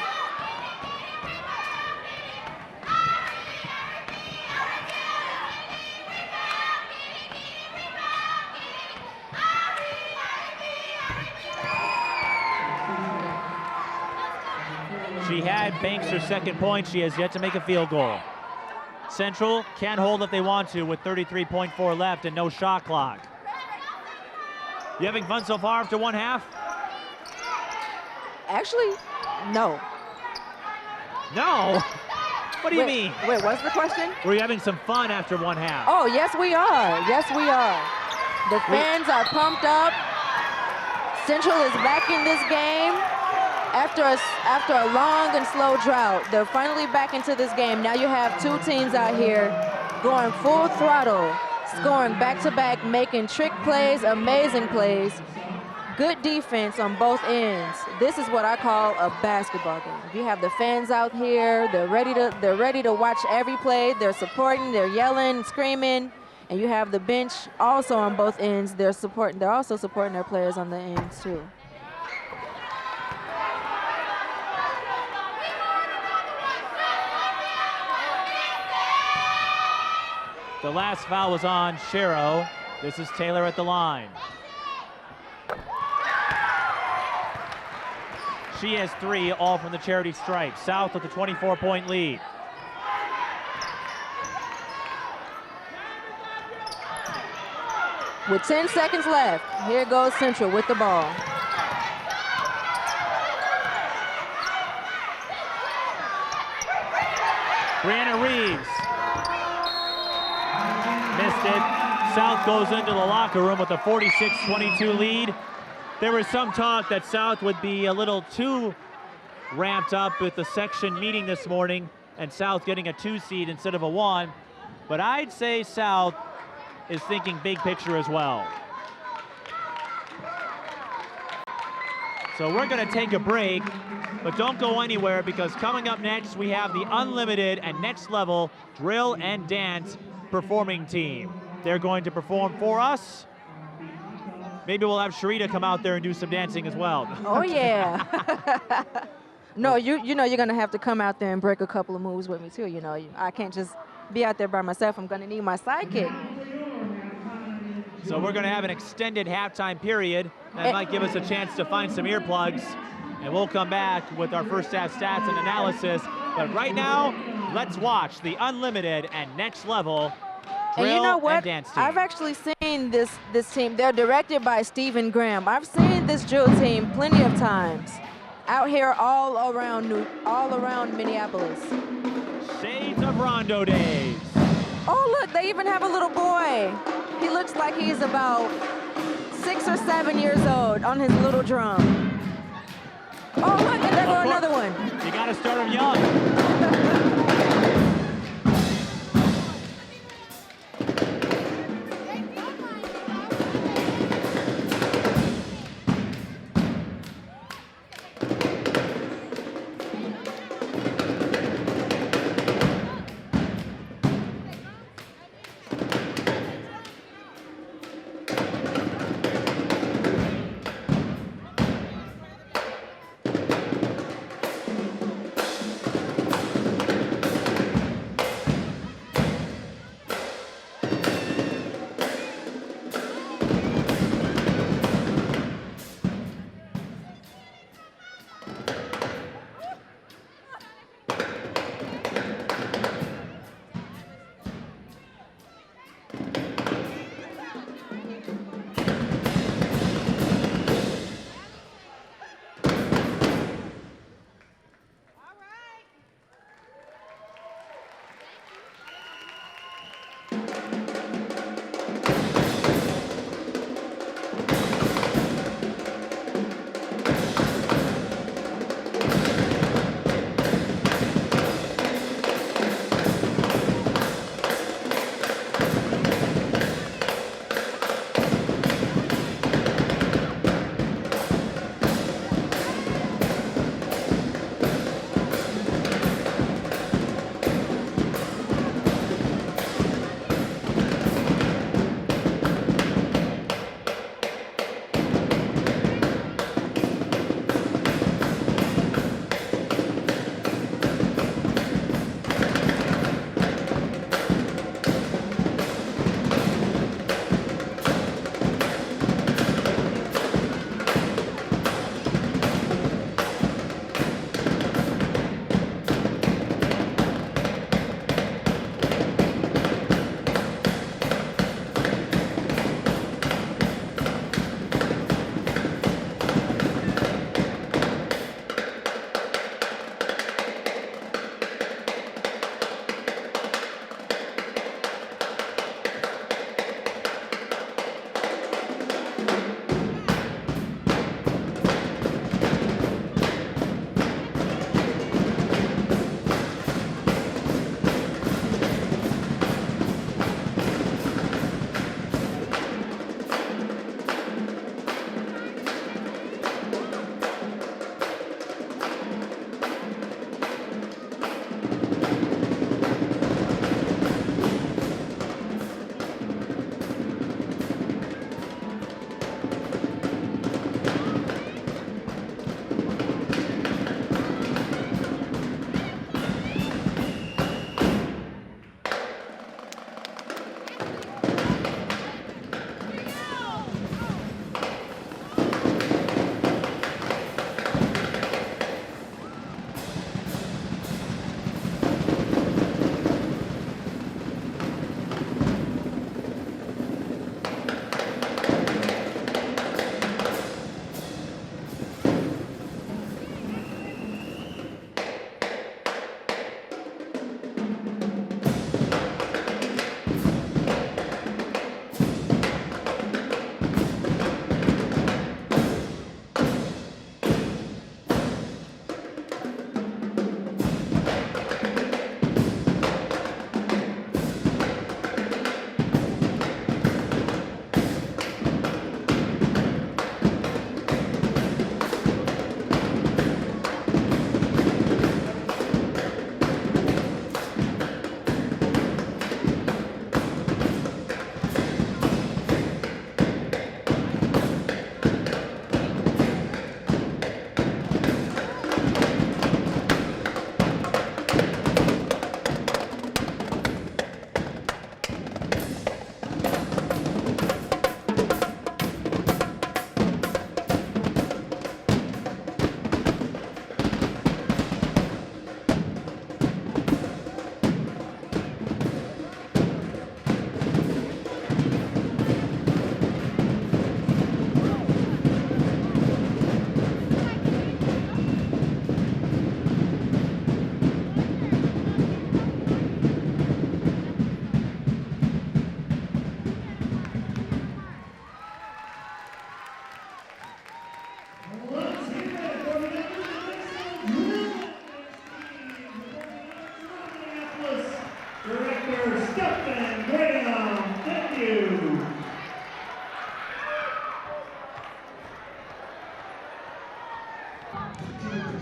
She had Banks her second point. She has yet to make a field goal. Central can hold if they want to with 33.4 left and no shot clock. You having fun so far after one half? Actually, no. No? What do you mean? Wait, what's the question? Were you having some fun after one half? Oh, yes, we are. Yes, we are. The fans are pumped up. Central is back in this game. After a long and slow drought, they're finally back into this game. Now you have two teams out here going full throttle, scoring back-to-back, making trick plays, amazing plays, good defense on both ends. This is what I call a basketball game. You have the fans out here, they're ready to watch every play, they're supporting, they're yelling, screaming, and you have the bench also on both ends. They're also supporting their players on the ends too. The last foul was on Shero. This is Taylor at the line. She has three, all from the charity stripe. South with a 24-point lead. With 10 seconds left, here goes Central with the ball. Brianna Reeves. Missed it. South goes into the locker room with a 46-22 lead. There was some talk that South would be a little too ramped up with the section meeting this morning and South getting a 2 seed instead of a 1. But I'd say South is thinking big picture as well. So we're going to take a break, but don't go anywhere because coming up next we have the unlimited and next level drill and dance performing team. They're going to perform for us. Maybe we'll have Sherita come out there and do some dancing as well. Oh yeah. No, you know you're gonna have to come out there and break a couple of moves with me too. You know, I can't just be out there by myself. I'm gonna need my sidekick. So we're gonna have an extended halftime period. That might give us a chance to find some earplugs, and we'll come back with our first half stats and analysis. But right now, let's watch the unlimited and next level drill and you know what? and dance team. I've actually seen this team. They're directed by Stephen Graham. I've seen this drill team plenty of times out here all around Minneapolis. Shades of Rondo days. Oh look, they even have a little boy. He looks like he's about 6 or 7 years old on his little drum. Oh look, and there goes another one. You gotta start them young.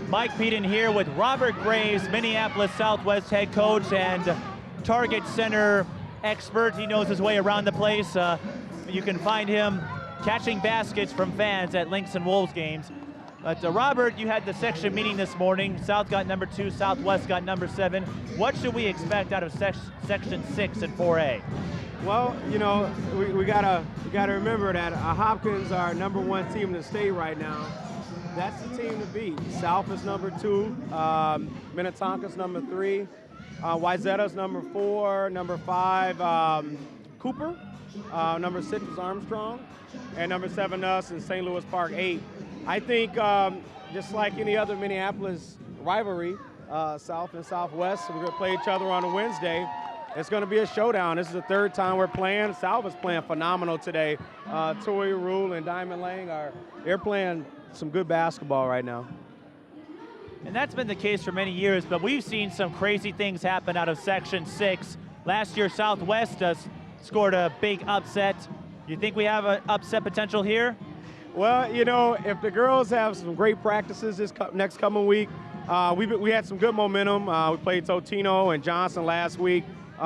Mike Peden here with Robert Graves, Minneapolis Southwest head coach and target center expert. He knows his way around the place. You can find him catching baskets from fans at Lynx and Wolves games. But Robert, you had the section meeting this morning. South got number 2, Southwest got number 7. What should we expect out of section 6 and 4A? Well, you know, we gotta remember that Hopkins are number 1 team in the state right now. That's the team to beat. South is number 2, Minnetonka's number 3, Wyzetta's number 4, number 5, Cooper, number 6 is Armstrong, and number 7 us and St. Louis Park 8. I think just like any other Minneapolis rivalry, South and Southwest, we're gonna play each other on a Wednesday. It's gonna be a showdown. This is the 3rd time we're playing. South is playing phenomenal today. Sattoria Rule and Diamond Lang they're playing some good basketball right now. And that's been the case for many years, but we've seen some crazy things happen out of Section 6. Last year, Southwest scored a big upset. You think we have an upset potential here? Well, you know, if the girls have some great practices this next coming week, we had some good momentum. We played Totino and Johnson last week.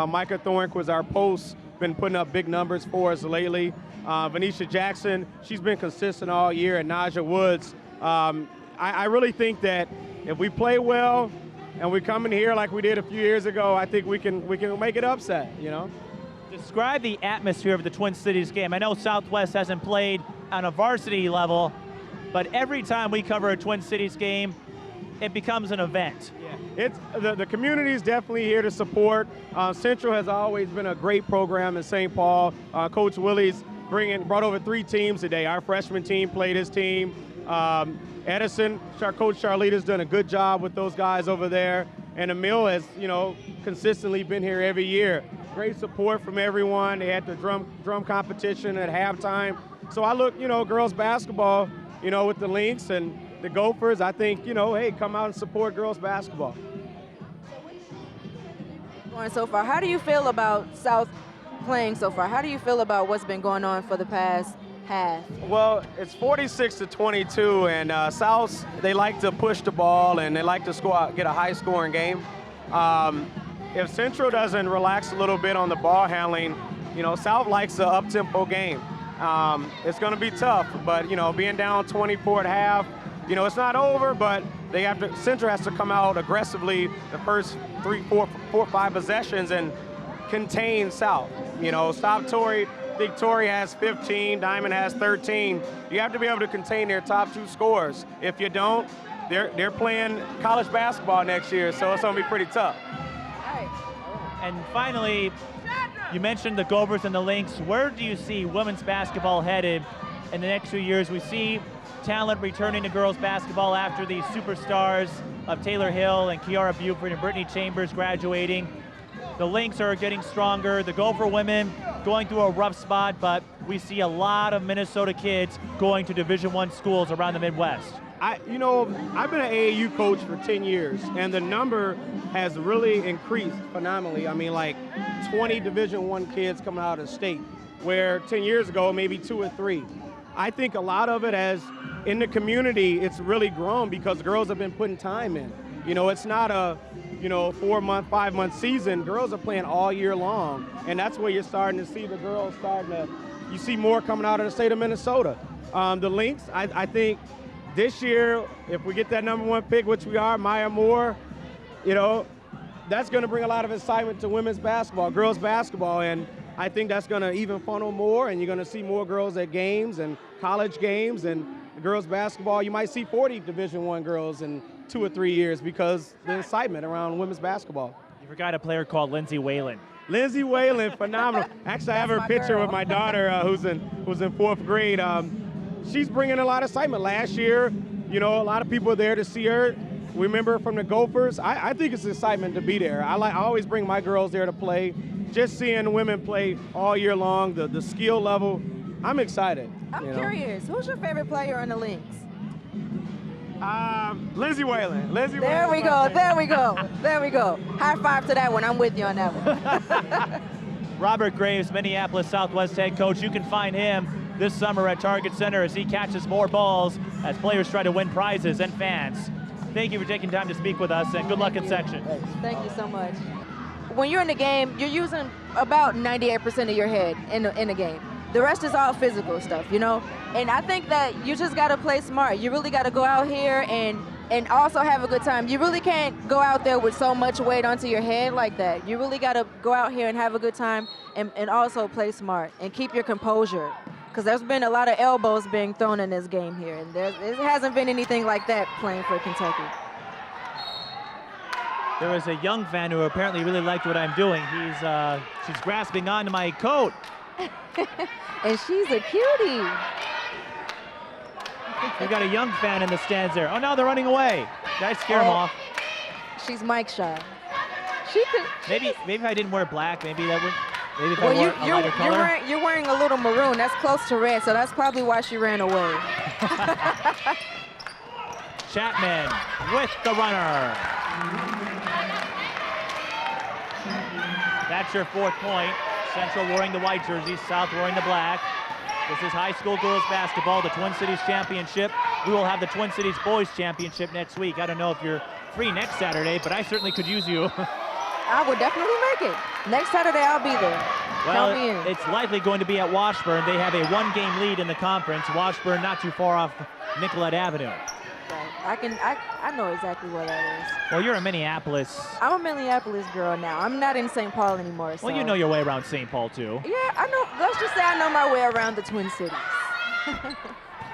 Micah Thornk was our post, been putting up big numbers for us lately. Venetia Jackson, she's been consistent all year, and Naja Woods. I really think that if we play well and we come in here like we did a few years ago, I think we can make it upset, you know? Describe the atmosphere of the Twin Cities game. I know Southwest hasn't played on a varsity level, but every time we cover a Twin Cities game, it becomes an event. Yeah, the community is definitely here to support. Central has always been a great program in St. Paul. Coach Willie's brought over 3 teams today. Our freshman team played his team. Edison, Coach Charlita's done a good job with those guys over there. And Emil has, you know, consistently been here every year. Great support from everyone. They had the drum competition at halftime. So I look, you know, girls basketball, you know, with the Lynx and the Gophers, I think, you know, hey, come out and support girls basketball. Going so far, how do you feel about South playing so far? How do you feel about what's been going on for the past half? Well, it's 46-22, and South, they like to push the ball and they like to get a high-scoring game. If Central doesn't relax a little bit on the ball handling, you know, South likes the up-tempo game. It's going to be tough, but, you know, being down 24 at half, you know, it's not over, but Central has to come out aggressively the first 3, 4, 5 possessions and contain South. You know, Sattoria Victoria has 15, Diamond has 13. You have to be able to contain their top 2 scorers. If you don't, they're playing college basketball next year, so it's going to be pretty tough. And finally, you mentioned the Gophers and the Lynx. Where do you see women's basketball headed in the next few years? We see talent returning to girls basketball after these superstars of Taylor Hill and Kiara Buford and Brittany Chambers graduating. The Lynx are getting stronger. The Gopher women going through a rough spot, but we see a lot of Minnesota kids going to Division I schools around the Midwest. I've been an AAU coach for 10 years, and the number has really increased phenomenally. I mean, like 20 Division I kids coming out of the state, where 10 years ago, maybe 2 or 3. I think a lot of it has, in the community, it's really grown because girls have been putting time in. You know, it's not a, 4-month, 5-month season. Girls are playing all year long, and that's where you're starting to see the girls you see more coming out of the state of Minnesota. The Lynx, I think this year, if we get that number 1 pick, which we are, Maya Moore, that's going to bring a lot of excitement to women's basketball, girls basketball, and I think that's going to even funnel more, and you're going to see more girls at games and college games and girls basketball. You might see 40 Division I girls in 2 or 3 years because the excitement around women's basketball. You forgot a player called Lindsay Whalen. Lindsay Whalen, phenomenal. Actually, I have her picture with my daughter who's in 4th grade. She's bringing a lot of excitement. Last year, a lot of people were there to see her. We remember her from the Gophers. I think it's excitement to be there. I always bring my girls there to play. Just seeing women play all year long, the skill level, I'm excited. I'm curious, who's your favorite player on the Lynx? Lindsay Whalen. There we go. High five to that one. I'm with you on that one. Robert Graves, Minneapolis Southwest head coach. You can find him this summer at Target Center as he catches more balls as players try to win prizes and fans. Thank you for taking time to speak with us, and good luck in section. Thank you so much. When you're in the game, you're using about 98% of your head in the game. The rest is all physical stuff, And I think that you just got to play smart. You really got to go out here and also have a good time. You really can't go out there with so much weight onto your head like that. You really got to go out here and have a good time and also play smart and keep your composure. Because there's been a lot of elbows being thrown in this game here, and it hasn't been anything like that playing for Kentucky. There was a young fan who apparently really liked what I'm doing. She's grasping onto my coat. And she's a cutie. We've got a young fan in the stands there. Oh, now they're running away. Did I scare them off? She's Mike shy. Maybe if I didn't wear black, maybe that would. Maybe if well, I wore a lighter color. You're wearing a little maroon. That's close to red, so that's probably why she ran away. Chatman with the runner. That's your 4th point. Central wearing the white jerseys, South wearing the black. This is high school girls basketball, the Twin Cities Championship. We will have the Twin Cities Boys Championship next week. I don't know if you're free next Saturday, but I certainly could use you. I would definitely make it. Next Saturday, I'll be there. Well, Count me in. It's likely going to be at Washburn. They have a 1-game lead in the conference. Washburn not too far off Nicollet Avenue. Right. I know exactly where that is. Well, you're in Minneapolis. I'm a Minneapolis girl now. I'm not in St. Paul anymore. So. Well, you know your way around St. Paul, too. Yeah, I know. Let's just say I know my way around the Twin Cities.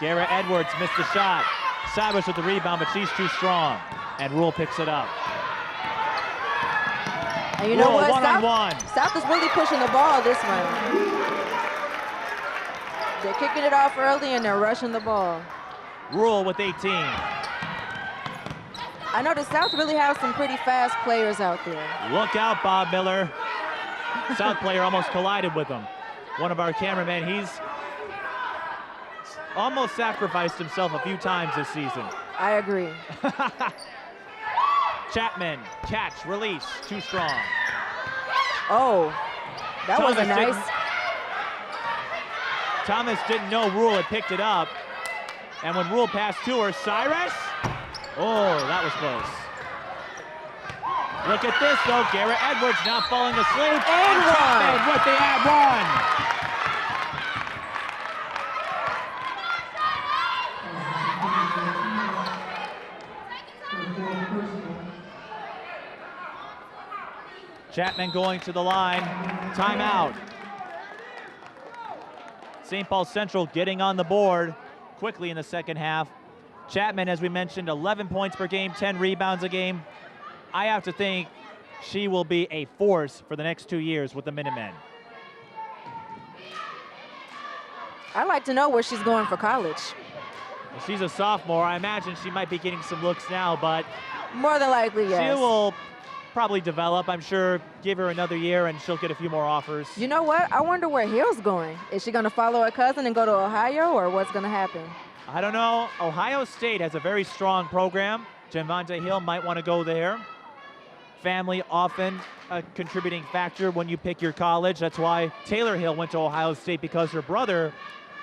Garrett Edwards missed the shot. Cybers with the rebound, but she's too strong. And Rule picks it up. And you know what? One-on-one. South is really pushing the ball this round. They're kicking it off early and they're rushing the ball. Rule with 18. I know the South really has some pretty fast players out there. Look out, Bob Miller. South player almost collided with him. One of our cameramen, he's almost sacrificed himself a few times this season. I agree. Chatman, catch, release, too strong. Oh, that was a nice. Thomas didn't know Rule had picked it up. And when Rule passed to her, Cyrus, oh, that was close. Look at this, though. Garrett Edwards not falling asleep. And Chatman with the ad one. Chatman going to the line. Timeout. St. Paul Central getting on the board quickly in the second half. Chatman, as we mentioned, 11 points per game, 10 rebounds a game. I have to think she will be a force for the next 2 years with the Minutemen. I'd like to know where she's going for college. Well, she's a sophomore. I imagine she might be getting some looks now, but More than likely, yes. she will probably develop. I'm sure give her another year and she'll get a few more offers. You know what? I wonder where Hill's going. Is she going to follow her cousin and go to Ohio, or what's going to happen? I don't know. Ohio State has a very strong program. Javante Hill might want to go there. Family often a contributing factor when you pick your college. That's why Taylor Hill went to Ohio State, because her brother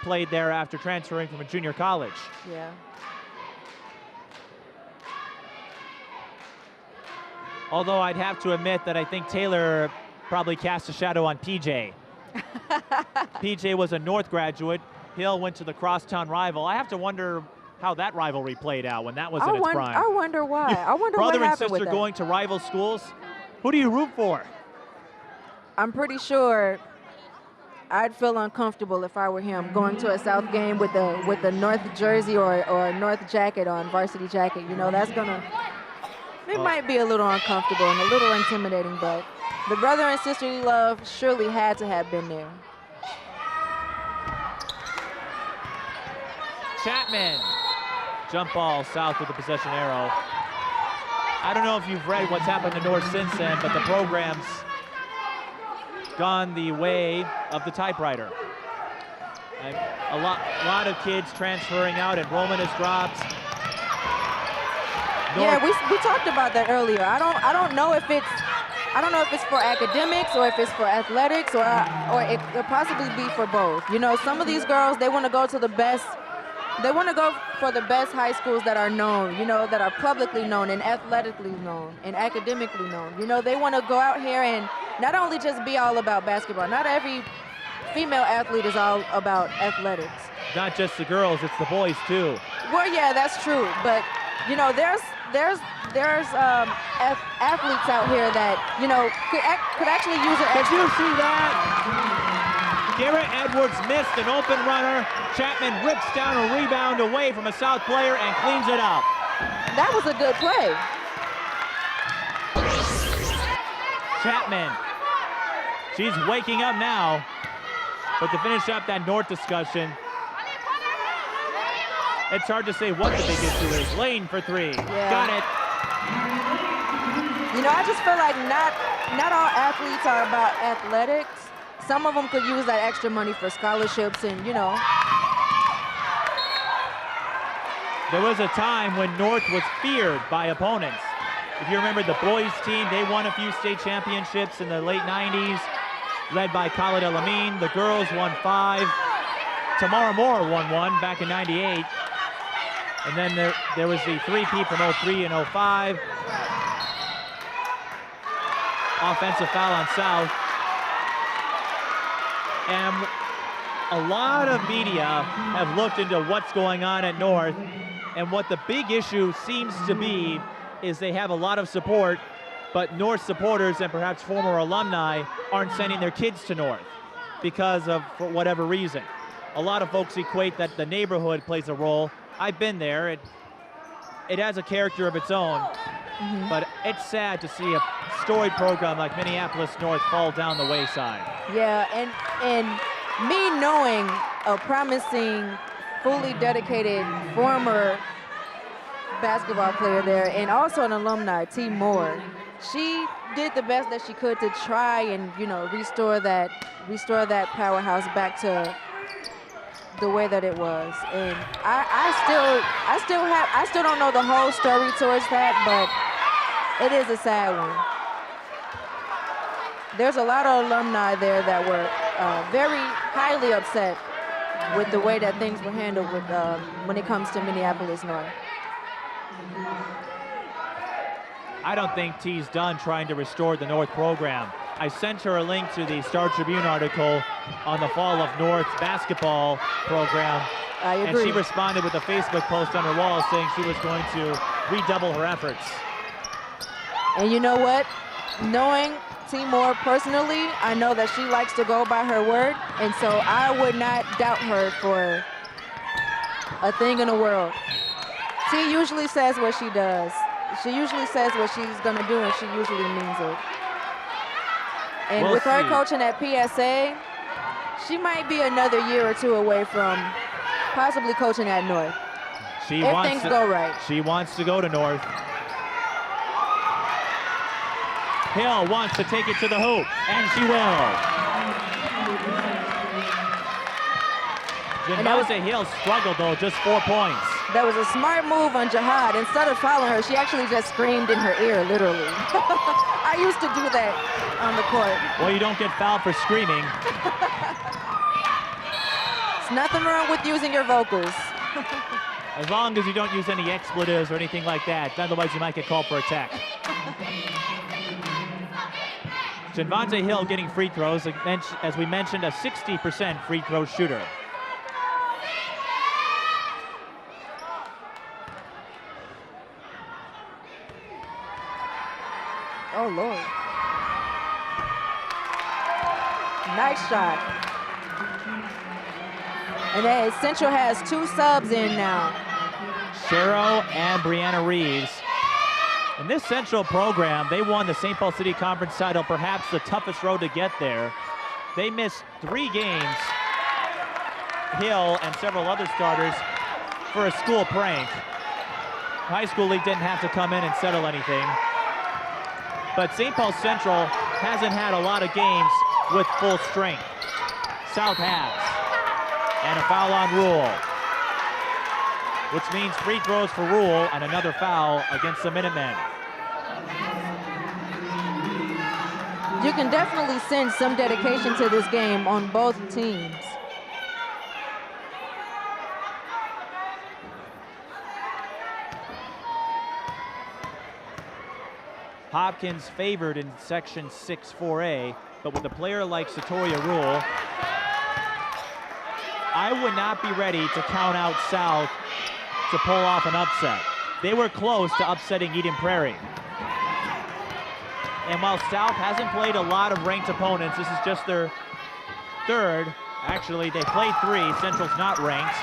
played there after transferring from a junior college. Yeah. Although I'd have to admit that I think Taylor probably cast a shadow on PJ. PJ was a North graduate. Hill went to the crosstown rival. I have to wonder how that rivalry played out when that was in its prime. I wonder why. I wonder what Brother and happened with sister that. going to rival schools. Who do you root for? I'm pretty sure I'd feel uncomfortable if I were him going to a South game with the North jersey or North jacket on, varsity jacket. You know, that's gonna. It might be a little uncomfortable and a little intimidating, but the brother and sisterly love surely had to have been there. Chatman. Jump ball South with the possession arrow. I don't know if you've read what's happened to North since then, but the program's gone the way of the typewriter. A lot of kids transferring out. Enrollment has dropped. Yeah, we talked about that earlier. I don't know if it's for academics or if it's for athletics or it could possibly be for both. You know, some of these girls, they want to go to the best. They want to go for the best high schools that are known, you know, that are publicly known and athletically known and academically known. You know, they want to go out here and not only just be all about basketball. Not every female athlete is all about athletics. Not just the girls, it's the boys too. Well, yeah, that's true. But, you know, there's athletes out here that, you know, could actually use it. Did you see that? Garrett Edwards missed an open runner. Chatman rips down a rebound away from a South player and cleans it up. That was a good play. Chatman. She's waking up now. But to finish up that North discussion, it's hard to say what the big issue is. Lane for three. Yeah. Got it. You know, I just feel like not all athletes are about athletics. Some of them could use that extra money for scholarships and, you know. There was a time when North was feared by opponents. If you remember the boys team, they won a few state championships in the late 90s, led by Khalid El Amin. The girls won 5. Tamara Moore won 1 back in 98. And then there was the three-peat from 03 and 05. Offensive foul on South. And a lot of media have looked into what's going on at North, and what the big issue seems to be is they have a lot of support, but North supporters and perhaps former alumni aren't sending their kids to North because of, for whatever reason. A lot of folks equate that the neighborhood plays a role. I've been there. It has a character of its own, but it's sad to see a storied program like Minneapolis North fall down the wayside. Yeah, and me knowing a promising, fully dedicated former basketball player there and also an alumni, T. Moore, she did the best that she could to try and, you know, restore that powerhouse back to the way that it was. And I still don't know the whole story towards that, but it is a sad one. There's a lot of alumni there that were very highly upset with the way that things were handled with, when it comes to Minneapolis North. I don't think T's done trying to restore the North program. I sent her a link to the Star Tribune article on the fall of North's basketball program. I agree. And she responded with a Facebook post on her wall saying she was going to redouble her efforts. And you know what? Knowing T more personally. I know that she likes to go by her word, and so I would not doubt her for a thing in the world. T usually says what she does. She usually says what she's going to do, and she usually means it. And We'll with her see. coaching at PSA, she might be another year or two away from possibly coaching at North. She if wants things to, go right. She wants to go to North. Hill wants to take it to the hoop, and she will. Genvonta Hill struggled, though, just 4 points. That was a smart move on Jihad. Instead of fouling her, she actually just screamed in her ear, literally. I used to do that on the court. Well, you don't get fouled for screaming. There's nothing wrong with using your vocals. As long as you don't use any expletives or anything like that. Otherwise, you might get called for a tech. Genvonta Hill getting free throws. As we mentioned, a 60% free throw shooter. Oh, Lord. Nice shot. And then Central has 2 subs in now. Shero and Brianna Reeves. In this Central program, they won the St. Paul City Conference title, perhaps the toughest road to get there. They missed 3 games, Hill and several other starters, for a school prank. High School League didn't have to come in and settle anything. But St. Paul Central hasn't had a lot of games with full strength. South has. And a foul on Rule, which means free throws for Rule and another foul against the Minutemen. You can definitely sense some dedication to this game on both teams. Hopkins favored in section 6-4A, but with a player like Sattoria Rule, I would not be ready to count out South to pull off an upset. They were close to upsetting Eden Prairie. And while South hasn't played a lot of ranked opponents, this is just their 3rd. Actually, they played 3. Central's not ranked.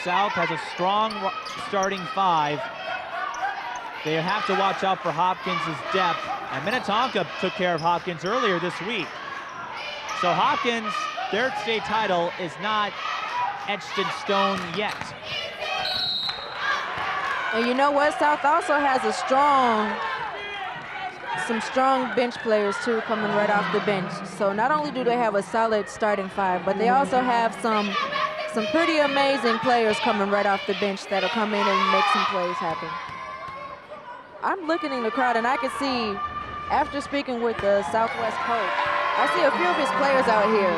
South has a strong starting 5. They have to watch out for Hopkins' depth. And Minnetonka took care of Hopkins earlier this week. So Hopkins, their state title is not etched in stone yet. And you know what? South also has some strong bench players too coming right off the bench. So not only do they have a solid starting 5, but they also have some pretty amazing players coming right off the bench that'll come in and make some plays happen. I'm looking in the crowd and I can see, after speaking with the Southwest coach, I see a few of his players out here.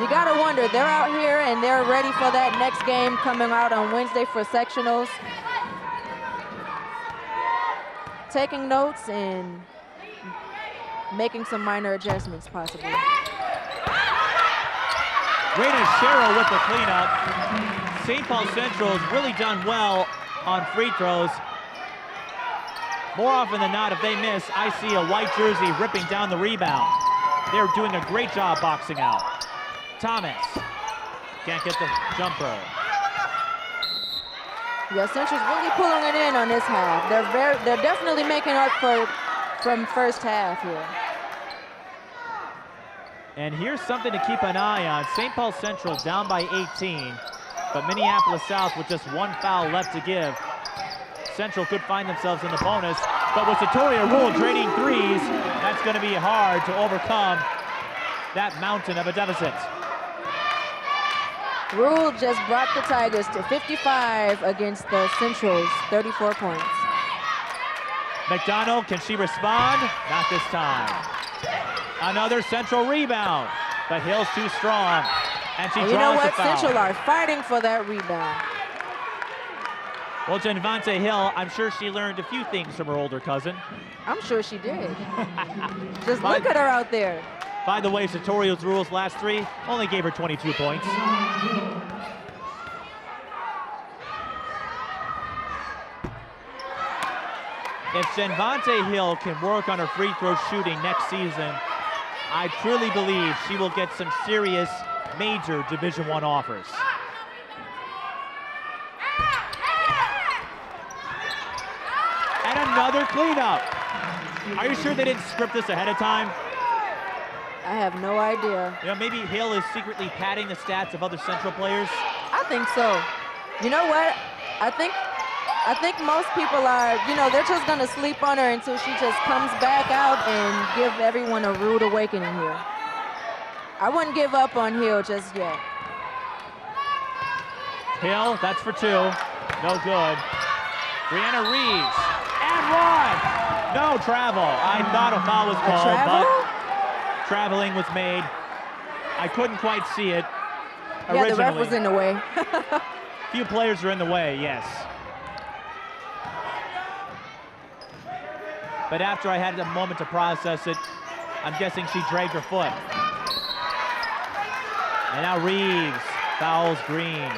You gotta wonder, they're out here and they're ready for that next game coming out on Wednesday for sectionals. Taking notes and making some minor adjustments possibly. Rena Sherrill with the cleanup. St. Paul Central has really done well on free throws. More often than not, if they miss, I see a white jersey ripping down the rebound. They're doing a great job boxing out. Thomas can't get the jumper. Yeah, Central's really pulling it in on this half. They're definitely making up from first half here. And here's something to keep an eye on. St. Paul Central down by 18, but Minneapolis South with just 1 foul left to give. Central could find themselves in the bonus, but with Sattoria Rule draining 3s, that's going to be hard to overcome that mountain of a deficit. Rule just brought the Tigers to 55 against the Central's 34 points. McDonald, can she respond? Not this time. Another Central rebound, but Hill's too strong, and she draws you know what? the foul. Central are fighting for that rebound. Well, Genvonta Hill, I'm sure she learned a few things from her older cousin. I'm sure she did. Just look at her out there. By the way, Sattoria's Rule's last 3 only gave her 22 points. If Genvante Hill can work on her free throw shooting next season, I truly believe she will get some serious, major Division I offers. And another cleanup. Are you sure they didn't script this ahead of time? I have no idea. You know, maybe Hill is secretly padding the stats of other Central players. I think so. You know what? I think most people are, you know, they're just gonna sleep on her until she just comes back out and give everyone a rude awakening here. I wouldn't give up on Hill just yet. Hill, that's for 2. No good. Brianna Reeves, and 1. No travel. I thought a foul was called, but traveling was made. I couldn't quite see it originally. Yeah, the ref was in the way. Few players are in the way, yes. But after I had a moment to process it, I'm guessing she dragged her foot. And now Reeves fouls Green.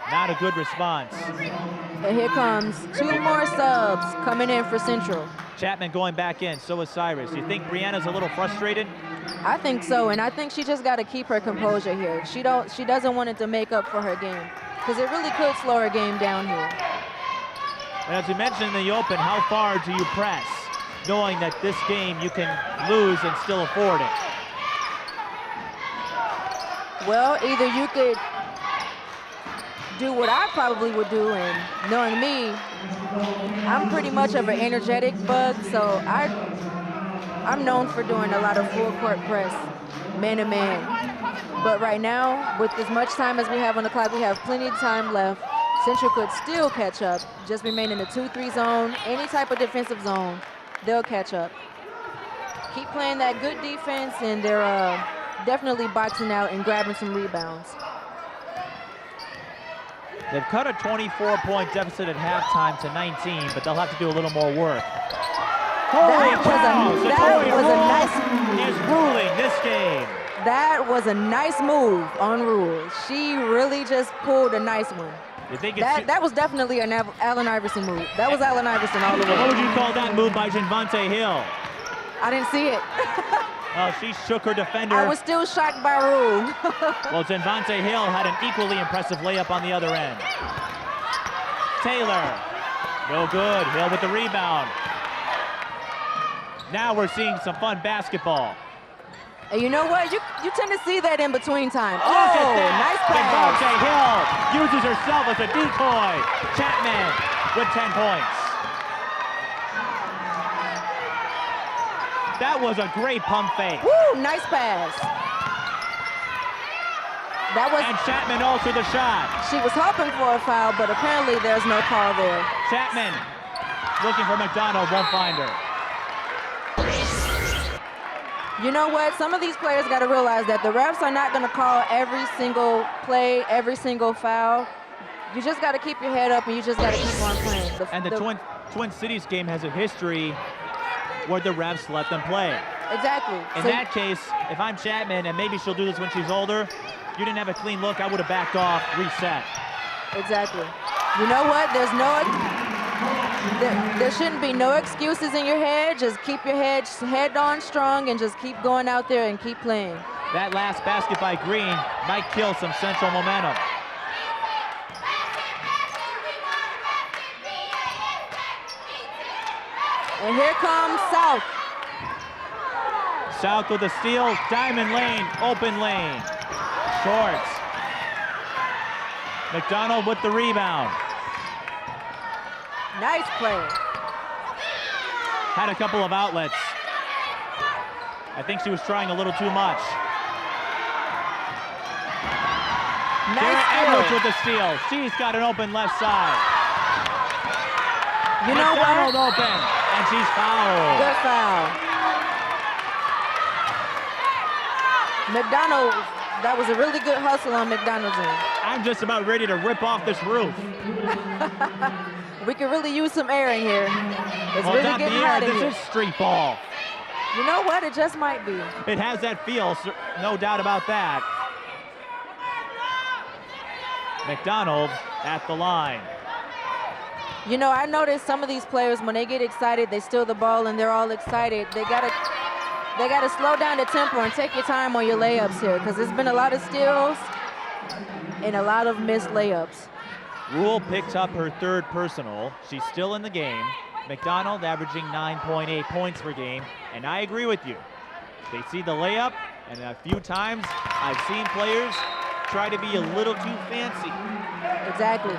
Not a good response. And here comes 2 more subs coming in for Central. Chatman going back in, so is Cyrus. Do you think Brianna's a little frustrated? I think so, and I think she just got to keep her composure here. She doesn't want it to make up for her game, because it really could slow her game down here. And as we mentioned in the open, how far do you press, knowing that this game you can lose and still afford it? Well, either you could do what I probably would do, and knowing me, I'm pretty much of an energetic bug, so I'm known for doing a lot of full court press, man-to-man. But right now, with as much time as we have on the clock, we have plenty of time left. Central could still catch up, just remain in the 2-3 zone, any type of defensive zone, they'll catch up. Keep playing that good defense, and they're definitely boxing out and grabbing some rebounds. They've cut a 24-point deficit at halftime to 19, but they'll have to do a little more work. Holy cow! Sattoria Rule is ruling this game. That was a nice move on Rule. She really just pulled a nice one. You think that was definitely an Allen Iverson move. That was Allen Iverson all the way. What would you call that move by Genvante Hill? I didn't see it. She shook her defender. I was still shocked by Rule. Well, Genvante Hill had an equally impressive layup on the other end. Taylor, no good. Hill with the rebound. Now we're seeing some fun basketball. And you know what? You tend to see that in between time. Look at that. Nice pass. Genvante Hill uses herself as a decoy. Chatman with 10 points. That was a great pump fake. Woo, nice pass. And Chatman also the shot. She was hoping for a foul, but apparently there's no call there. Chatman looking for McDonald, won't find her. You know what? Some of these players got to realize that the refs are not going to call every single play, every single foul. You just got to keep your head up, and you just got to keep on playing. The Twin Cities game has a history where the refs let them play. Exactly. In that case, if I'm Chatman, and maybe she'll do this when she's older, you didn't have a clean look, I would have backed off, reset. Exactly. You know what? There shouldn't be no excuses in your head. Just keep your head on strong and just keep going out there and keep playing. That last basket by Green might kill some Central momentum. And here comes South. South with the steal, diamond lane, open lane. Shorts. McDonald with the rebound. Nice play. Had a couple of outlets. I think she was trying a little too much. Nice Edwards with the steal. She's got an open left side. You know McDonald what? open, and she's fouled. Good foul. McDonald, that was a really good hustle on McDonald's end. I'm just about ready to rip off this roof. We could really use some air in here. It's Well, really not getting the air, hot in this here. is street ball. You know what? It just might be. It has that feel, no doubt about that. McDonald at the line. You know, I noticed some of these players, when they get excited, they steal the ball and they're all excited. They gotta slow down the tempo and take your time on your layups here, because there's been a lot of steals and a lot of missed layups. Rule picked up her 3rd personal. She's still in the game. McDonald averaging 9.8 points per game, and I agree with you. They see the layup, and a few times I've seen players try to be a little too fancy. Exactly.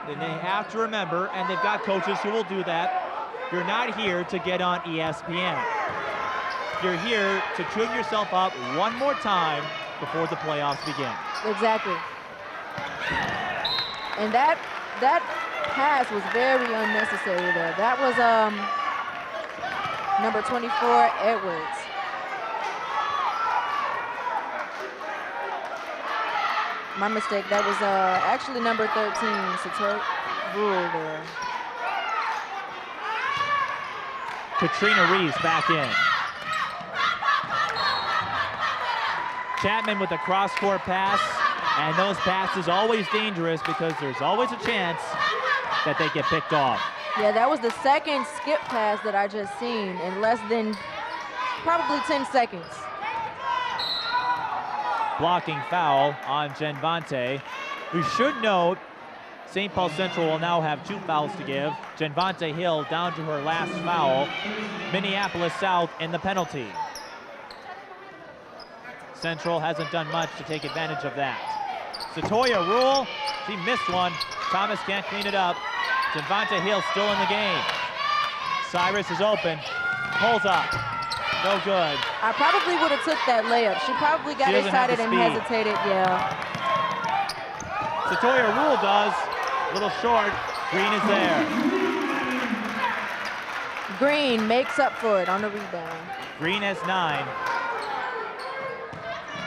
Then they have to remember, and they've got coaches who will do that, you're not here to get on ESPN. You're here to tune yourself up one more time before the playoffs begin. Exactly. And that pass was very unnecessary there. That was number 24, Edwards. My mistake. That was actually number 13, Sattoria Rule there. Katrina Reeves back in. Chatman with a cross-court pass, and those passes always dangerous because there's always a chance that they get picked off. Yeah, that was the 2nd skip pass that I just seen in less than probably 10 seconds. Blocking foul on Genvante. We should note St. Paul Central will now have 2 fouls to give. Genvante Hill down to her last foul. Minneapolis South in the penalty. Central hasn't done much to take advantage of that. Sattoria Rule, she missed one. Thomas can't clean it up. Genvante Hill still in the game. Cyrus is open, pulls up, no good. I probably would have took that layup. She probably got excited and hesitated, yeah. Sattoria Rule does, a little short. Green is there. Green makes up for it on the rebound. Green has 9.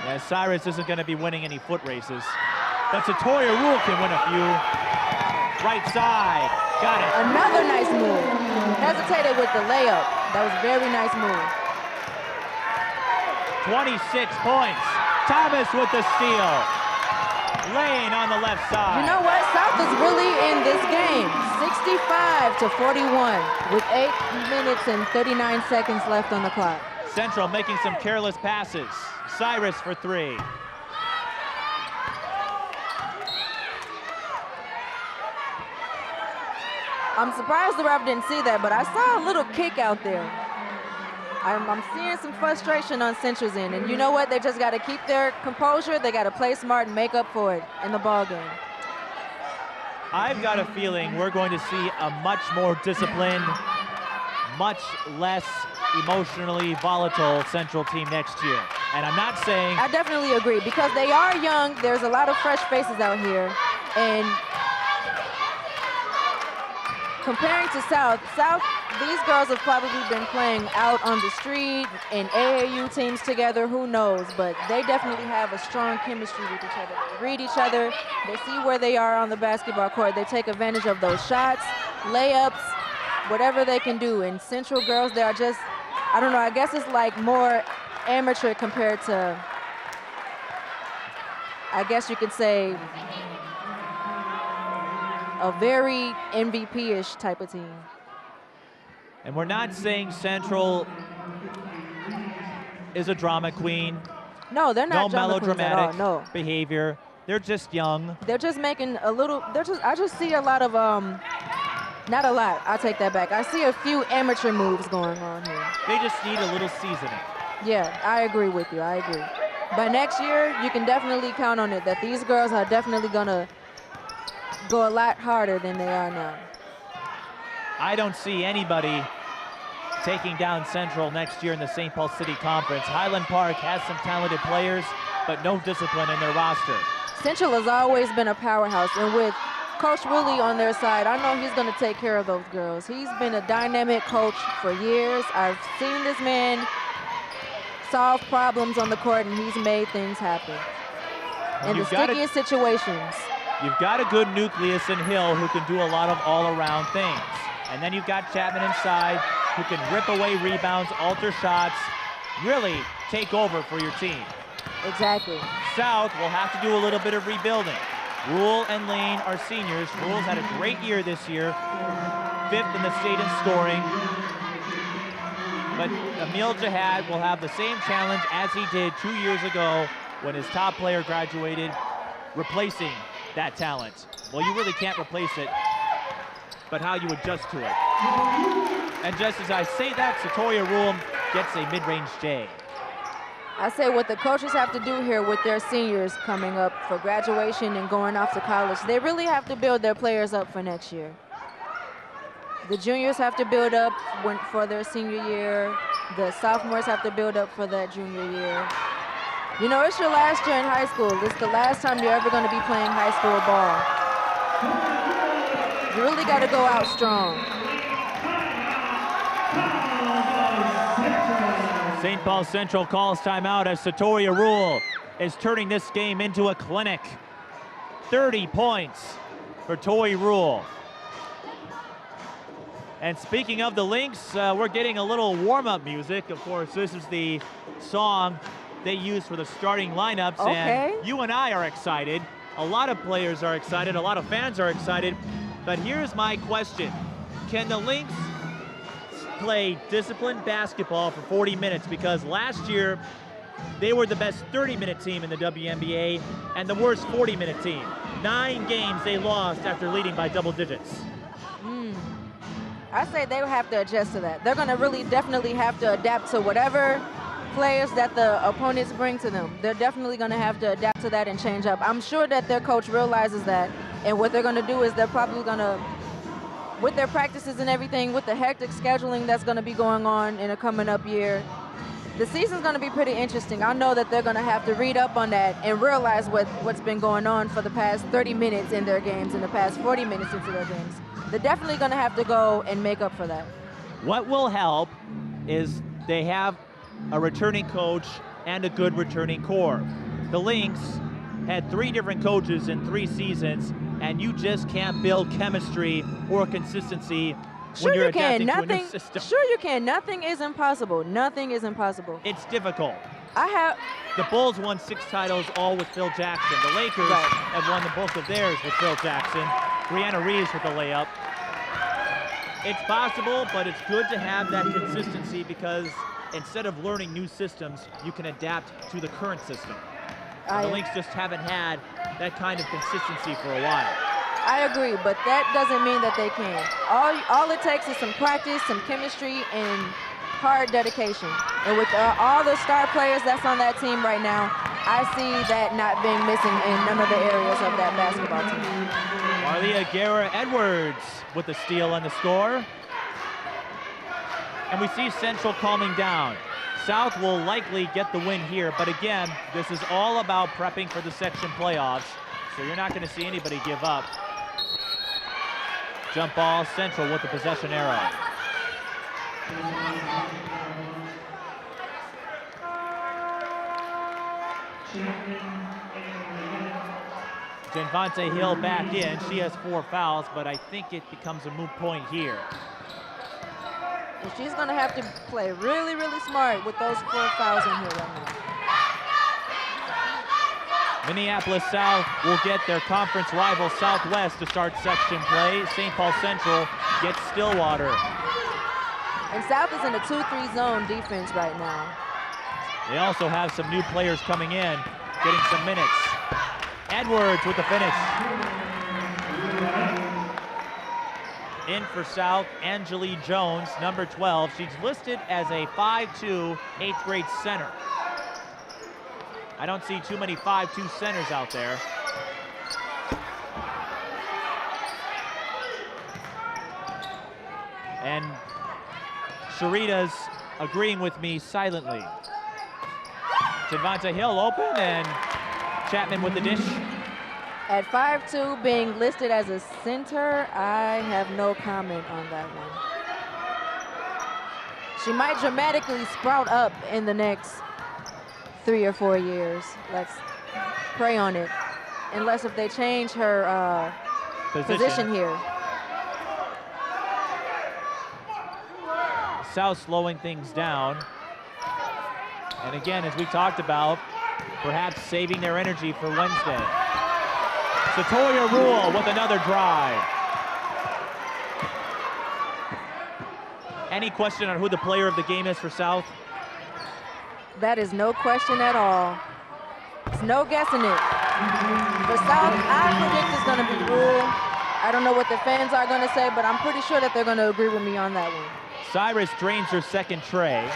As Cyrus isn't going to be winning any foot races. But Sattoria Rule can win a few. Right side, got it. Another nice move. Hesitated with the layup. That was a very nice move. 26 points. Thomas with the steal. Lane on the left side. You know what? South is really in this game. 65-41 with 8 minutes and 39 seconds left on the clock. Central making some careless passes. Cyrus for 3. I'm surprised the ref didn't see that, but I saw a little kick out there. I'm seeing some frustration on Central's end, and you know what? They just got to keep their composure. They got to play smart and make up for it in the ball game. I've got a feeling we're going to see a much more disciplined, much less emotionally volatile Central team next year. And I'm not saying... I definitely agree, because they are young. There's a lot of fresh faces out here. And comparing to South, these girls have probably been playing out on the street in AAU teams together, who knows, but they definitely have a strong chemistry with each other. They read each other, they see where they are on the basketball court, they take advantage of those shots, layups, whatever they can do. And Central girls, they are just, I don't know, I guess it's like more amateur compared to, I guess you could say, a very MVP-ish type of team. And we're not saying Central is a drama queen. No, they're not no drama queens at all, melodramatic no. behavior. They're just young. They're just making a little, I just see a lot of, not a lot, I'll take that back. I see a few amateur moves going on here. They just need a little seasoning. Yeah, I agree with you, I agree. But next year, you can definitely count on it that these girls are definitely gonna go a lot harder than they are now. I don't see anybody taking down Central next year in the St. Paul City Conference. Highland Park has some talented players, but no discipline in their roster. Central has always been a powerhouse, and with Coach Willie on their side, I know he's going to take care of those girls. He's been a dynamic coach for years. I've seen this man solve problems on the court, and he's made things happen. In the stickiest situations. You've got a good nucleus in Hill who can do a lot of all-around things. And then you've got Chatman inside who can rip away rebounds, alter shots, really take over for your team. Exactly. South will have to do a little bit of rebuilding. Rule and Lane are seniors. Rule's had a great year this year, 5th in the state in scoring. But Emil Jihad will have the same challenge as he did 2 years ago when his top player graduated, replacing that talent. Well, you really can't replace it, but how you adjust to it. And just as I say that, Sattoria Rule gets a mid-range J. I say what the coaches have to do here with their seniors coming up for graduation and going off to college, they really have to build their players up for next year. The juniors have to build up for their senior year. The sophomores have to build up for that junior year. You know, it's your last year in high school. It's the last time you're ever going to be playing high school ball. You really got to go out strong. St. Paul Central calls timeout as Sattoria Rule is turning this game into a clinic. 30 points for Toy Rule. And speaking of the Lynx, we're getting a little warm-up music. Of course, this is the song they use for the starting lineups. Okay. And you and I are excited. A lot of players are excited. A lot of fans are excited. But here's my question. Can the Lynx play disciplined basketball for 40 minutes? Because last year, they were the best 30-minute team in the WNBA and the worst 40-minute team. 9 games they lost after leading by double digits. I say they will have to adjust to that. They're going to really definitely have to adapt to whatever players that the opponents bring to them. They're definitely going to have to adapt to that and change up. I'm sure that their coach realizes that, and what they're going to do is they're probably going to, with their practices and everything, with the hectic scheduling that's going to be going on in a coming up year, the season's going to be pretty interesting. I know that they're going to have to read up on that and realize what's been going on for the past 30 minutes in their games and the past 40 minutes into their games. They're definitely going to have to go and make up for that. What will help is they have a returning coach and a good returning core. The Lynx had 3 different coaches in 3 seasons, and you just can't build chemistry or consistency when you're adapting to a new system. Sure you can. Nothing is impossible. Nothing is impossible. It's difficult. The Bulls won 6 titles, all with Phil Jackson. The Lakers have won the bulk of theirs with Phil Jackson. Brianna Reeves with the layup. It's possible, but it's good to have that consistency because instead of learning new systems, you can adapt to the current system. The Lynx just haven't had that kind of consistency for a while. I agree, but that doesn't mean that they can. All it takes is some practice, some chemistry, and hard dedication. And with all the star players that's on that team right now, I see that not being missing in none of the areas of that basketball team. Marlia Guerra-Edwards with the steal and the score. And we see Central calming down. South will likely get the win here, but again, this is all about prepping for the section playoffs, so you're not going to see anybody give up. Jump ball, Central with the possession arrow. Denvante Hill back in. She has 4 fouls, but I think it becomes a moot point here. Well, she's going to have to play really, really smart with those 4 fouls in here right now. Minneapolis South will get their conference rival Southwest to start section play. St. Paul Central gets Stillwater. And South is in a 2-3 zone defense right now. They also have some new players coming in, getting some minutes. Edwards with the finish. In for South, Angeli Jones, number 12. She's listed as a 5'2", 8th grade center. I don't see too many 5'2" centers out there. And Sherita's agreeing with me silently. Devonta Hill open and Chatman with the dish. At 5'2", being listed as a center, I have no comment on that one. She might dramatically sprout up in the next 3 or 4 years. Let's pray on it. Unless if they change her position here. South slowing things down. And again, as we talked about, perhaps saving their energy for Wednesday. Sattoria Rule with another drive. Any question on who the player of the game is for South? That is no question at all. It's no guessing it. For South, I predict it's going to be Rule. I don't know what the fans are going to say, but I'm pretty sure that they're going to agree with me on that one. Cyrus drains her second tray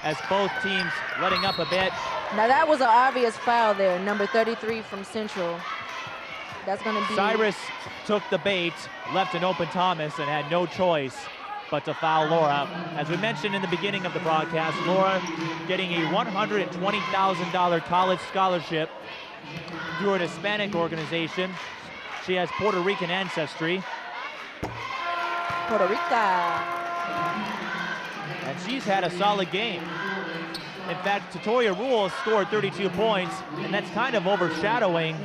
as both teams letting up a bit. Now that was an obvious foul there, number 33 from Central. That's going to be... Cyrus took the bait, left an open Thomas, and had no choice but to foul Laura. As we mentioned in the beginning of the broadcast, Laura getting a $120,000 college scholarship through an Hispanic organization. She has Puerto Rican ancestry. Puerto Rica. And she's had a solid game. In fact, Sattoria Rule scored 32 points, and that's kind of overshadowing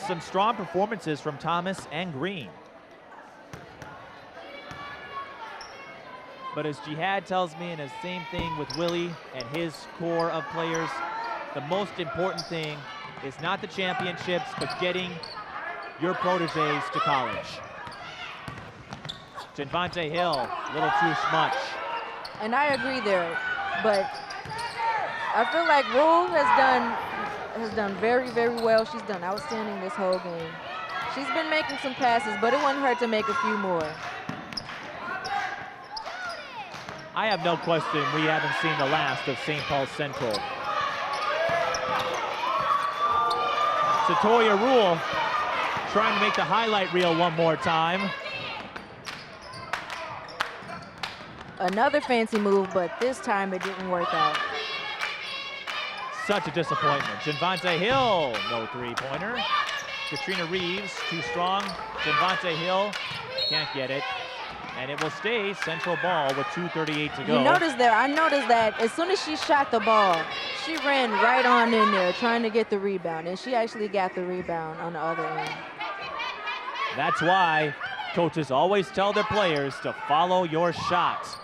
some strong performances from Thomas and Green. But as Jihad tells me, and the same thing with Willie and his core of players, the most important thing is not the championships, but getting your proteges to college. Genvante Hill, a little too much. And I agree there, but I feel like Rule has done very, very well. She's done outstanding this whole game. She's been making some passes, but it wouldn't hurt to make a few more. I have no question we haven't seen the last of St. Paul Central. Sattoria Rule trying to make the highlight reel one more time. Another fancy move, but this time it didn't work out. Such a disappointment. Genvante Hill, no three-pointer. Katrina Reeves, too strong. Genvante Hill can't get it. And it will stay Central ball with 2:38 to go. You notice there, I noticed that as soon as she shot the ball, she ran right on in there trying to get the rebound, and she actually got the rebound on the other end. That's why coaches always tell their players to follow your shots.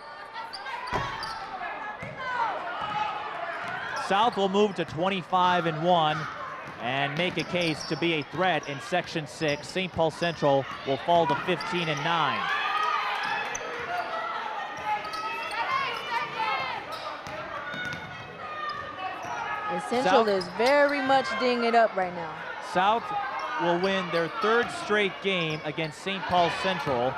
South will move to 25-1 and make a case to be a threat in Section 6. St. Paul Central will fall to 15-9. And Central is very much dinging it up right now. South will win their third straight game against St. Paul Central,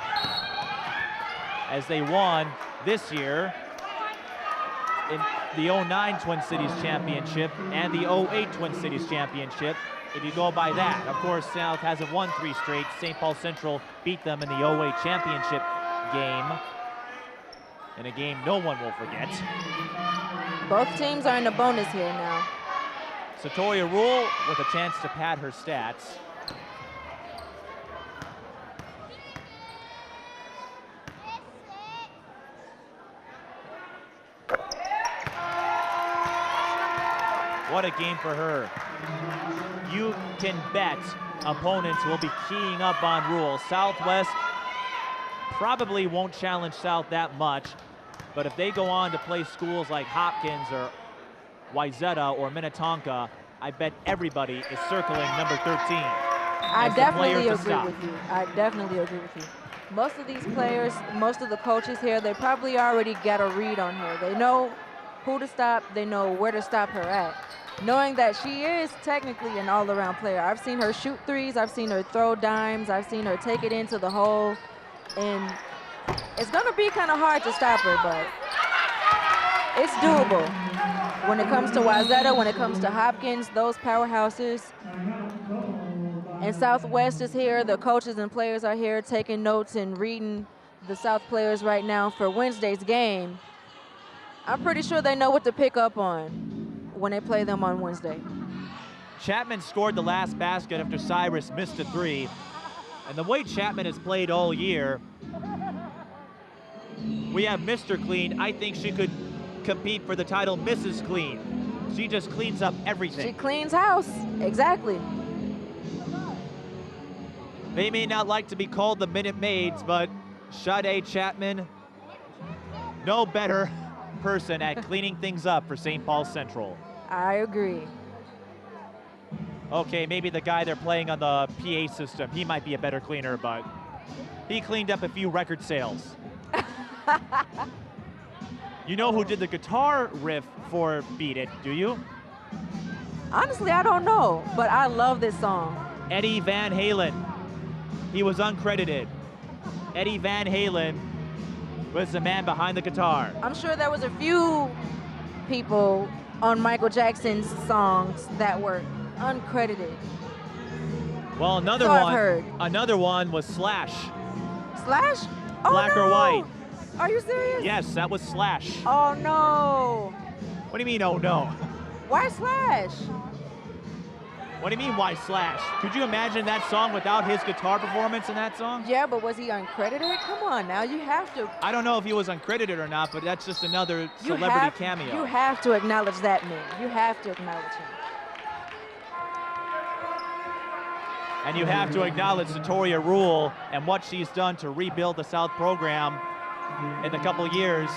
as they won this year in the 09 Twin Cities Championship and the 08 Twin Cities Championship. If you go by that, of course, South hasn't won 3 straight. St. Paul Central beat them in the 08 Championship game, in a game no one will forget. Both teams are in the bonus here now. Sattoria Rule with a chance to pad her stats. What a game for her. You can bet opponents will be keying up on Rule. Southwest probably won't challenge South that much, but if they go on to play schools like Hopkins or Wayzata or Minnetonka, I bet everybody is circling number 13. I definitely agree with you. I definitely agree with you. Most of these players, most of the coaches here, they probably already got a read on her. They know who to stop, they know where to stop her at. Knowing that she is technically an all-around player. I've seen her shoot threes, I've seen her throw dimes, I've seen her take it into the hole, and it's gonna be kind of hard to stop her, but it's doable. When it comes to Wayzata, when it comes to Hopkins, those powerhouses. And Southwest is here, the coaches and players are here taking notes and reading the South players right now for Wednesday's game. I'm pretty sure they know what to pick up on when they play them on Wednesday. Chatman scored the last basket after Cyrus missed a 3. And the way Chatman has played all year, we have Mr. Clean. I think she could compete for the title Mrs. Clean. She just cleans up everything. She cleans house, exactly. They may not like to be called the Minute Maids, but Sade Chatman, no better person at cleaning things up for St. Paul Central. I agree. Okay, maybe the guy they're playing on the PA system, he might be a better cleaner, but he cleaned up a few record sales. You know who did the guitar riff for Beat It, do you? Honestly, I don't know, but I love this song. Eddie Van Halen. He was uncredited. Eddie Van Halen was the man behind the guitar. I'm sure there was a few people on Michael Jackson's songs that were uncredited. Well, another So I've heard. another one was Slash. Slash? Oh, Black or no. white. Are you serious? Yes, that was Slash. Oh no. What do you mean, oh no? Why Slash? What do you mean, why Slash? Could you imagine that song without his guitar performance in that song? Yeah, but was he uncredited? Come on now, you have to. I don't know if he was uncredited or not, but that's just another You celebrity have, cameo. You have to acknowledge that man. You have to acknowledge him. And you have to acknowledge Sattoria Rule and what she's done to rebuild the South program in the couple years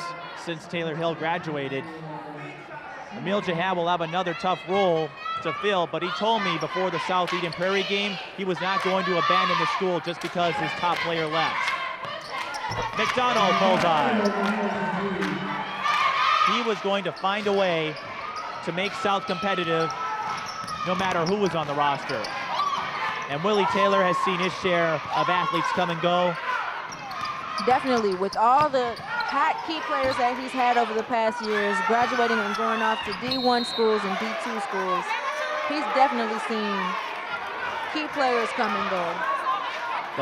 since Taylor Hill graduated. Emil Jahab will have another tough role to fill, but he told me before the South Eden Prairie game he was not going to abandon the school just because his top player left. McDonald bullseye. He was going to find a way to make South competitive no matter who was on the roster. And Willie Taylor has seen his share of athletes come and go. Definitely, with all the hot key players that he's had over the past years, graduating and going off to D1 schools and D2 schools, he's definitely seen key players come and go.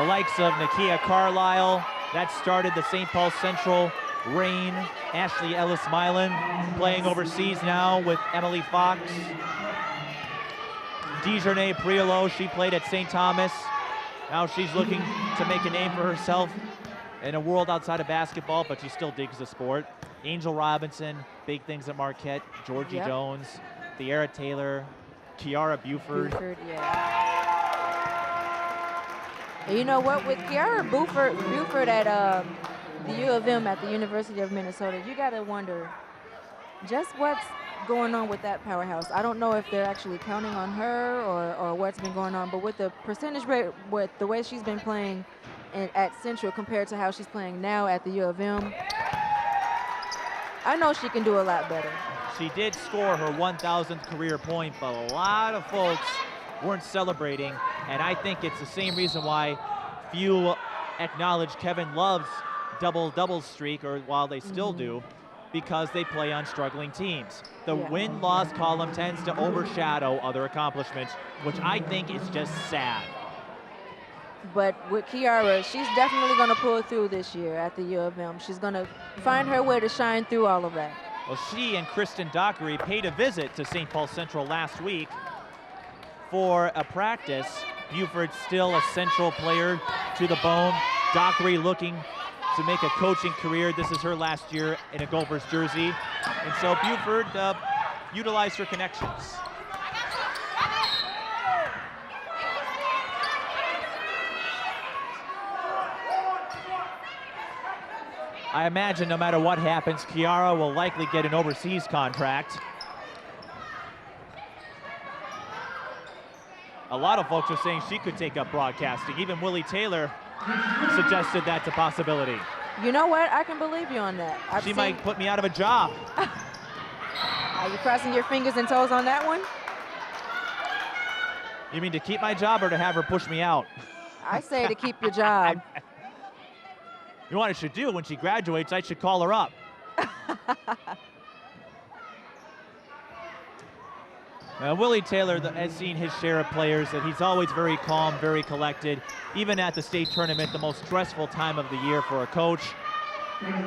The likes of Nakia Carlisle, that started the St. Paul Central reign. Ashley Ellis-Milan playing overseas now with Emily Fox. Dejournay Priolo, she played at St. Thomas. Now she's looking to make a name for herself in a world outside of basketball, but she still digs the sport. Angel Robinson, big things at Marquette. Georgie Jones, Thierra Taylor, Kiara Buford. You know what, with Kiara Buford at the U of M at the University of Minnesota, you gotta wonder just what's going on with that powerhouse. I don't know if they're actually counting on her or what's been going on, but with the percentage rate, with the way she's been playing at Central compared to how she's playing now at the U of M, I know she can do a lot better. She did score her 1,000th career point, but a lot of folks weren't celebrating, and I think it's the same reason why few acknowledge Kevin Love's double-double streak, or while they still do, because they play on struggling teams. The win-loss column tends to overshadow other accomplishments, which I think is just sad. But with Kiara, she's definitely going to pull through this year at the U of M. She's going to find her way to shine through all of that. Well, she and Kristen Dockery paid a visit to St. Paul Central last week for a practice. Buford still a Central player to the bone. Dockery looking to make a coaching career. This is her last year in a Gophers jersey. And so Buford utilized her connections. I imagine no matter what happens, Kiara will likely get an overseas contract. A lot of folks are saying she could take up broadcasting. Even Willie Taylor suggested that's a possibility. You know what? I can believe you on that. She might put me out of a job. Are you crossing your fingers and toes on that one? You mean to keep my job or to have her push me out? I say to keep your job. You know what I should do? When she graduates, I should call her up. Willie Taylor has seen his share of players, and he's always very calm, very collected. Even at the state tournament, the most stressful time of the year for a coach.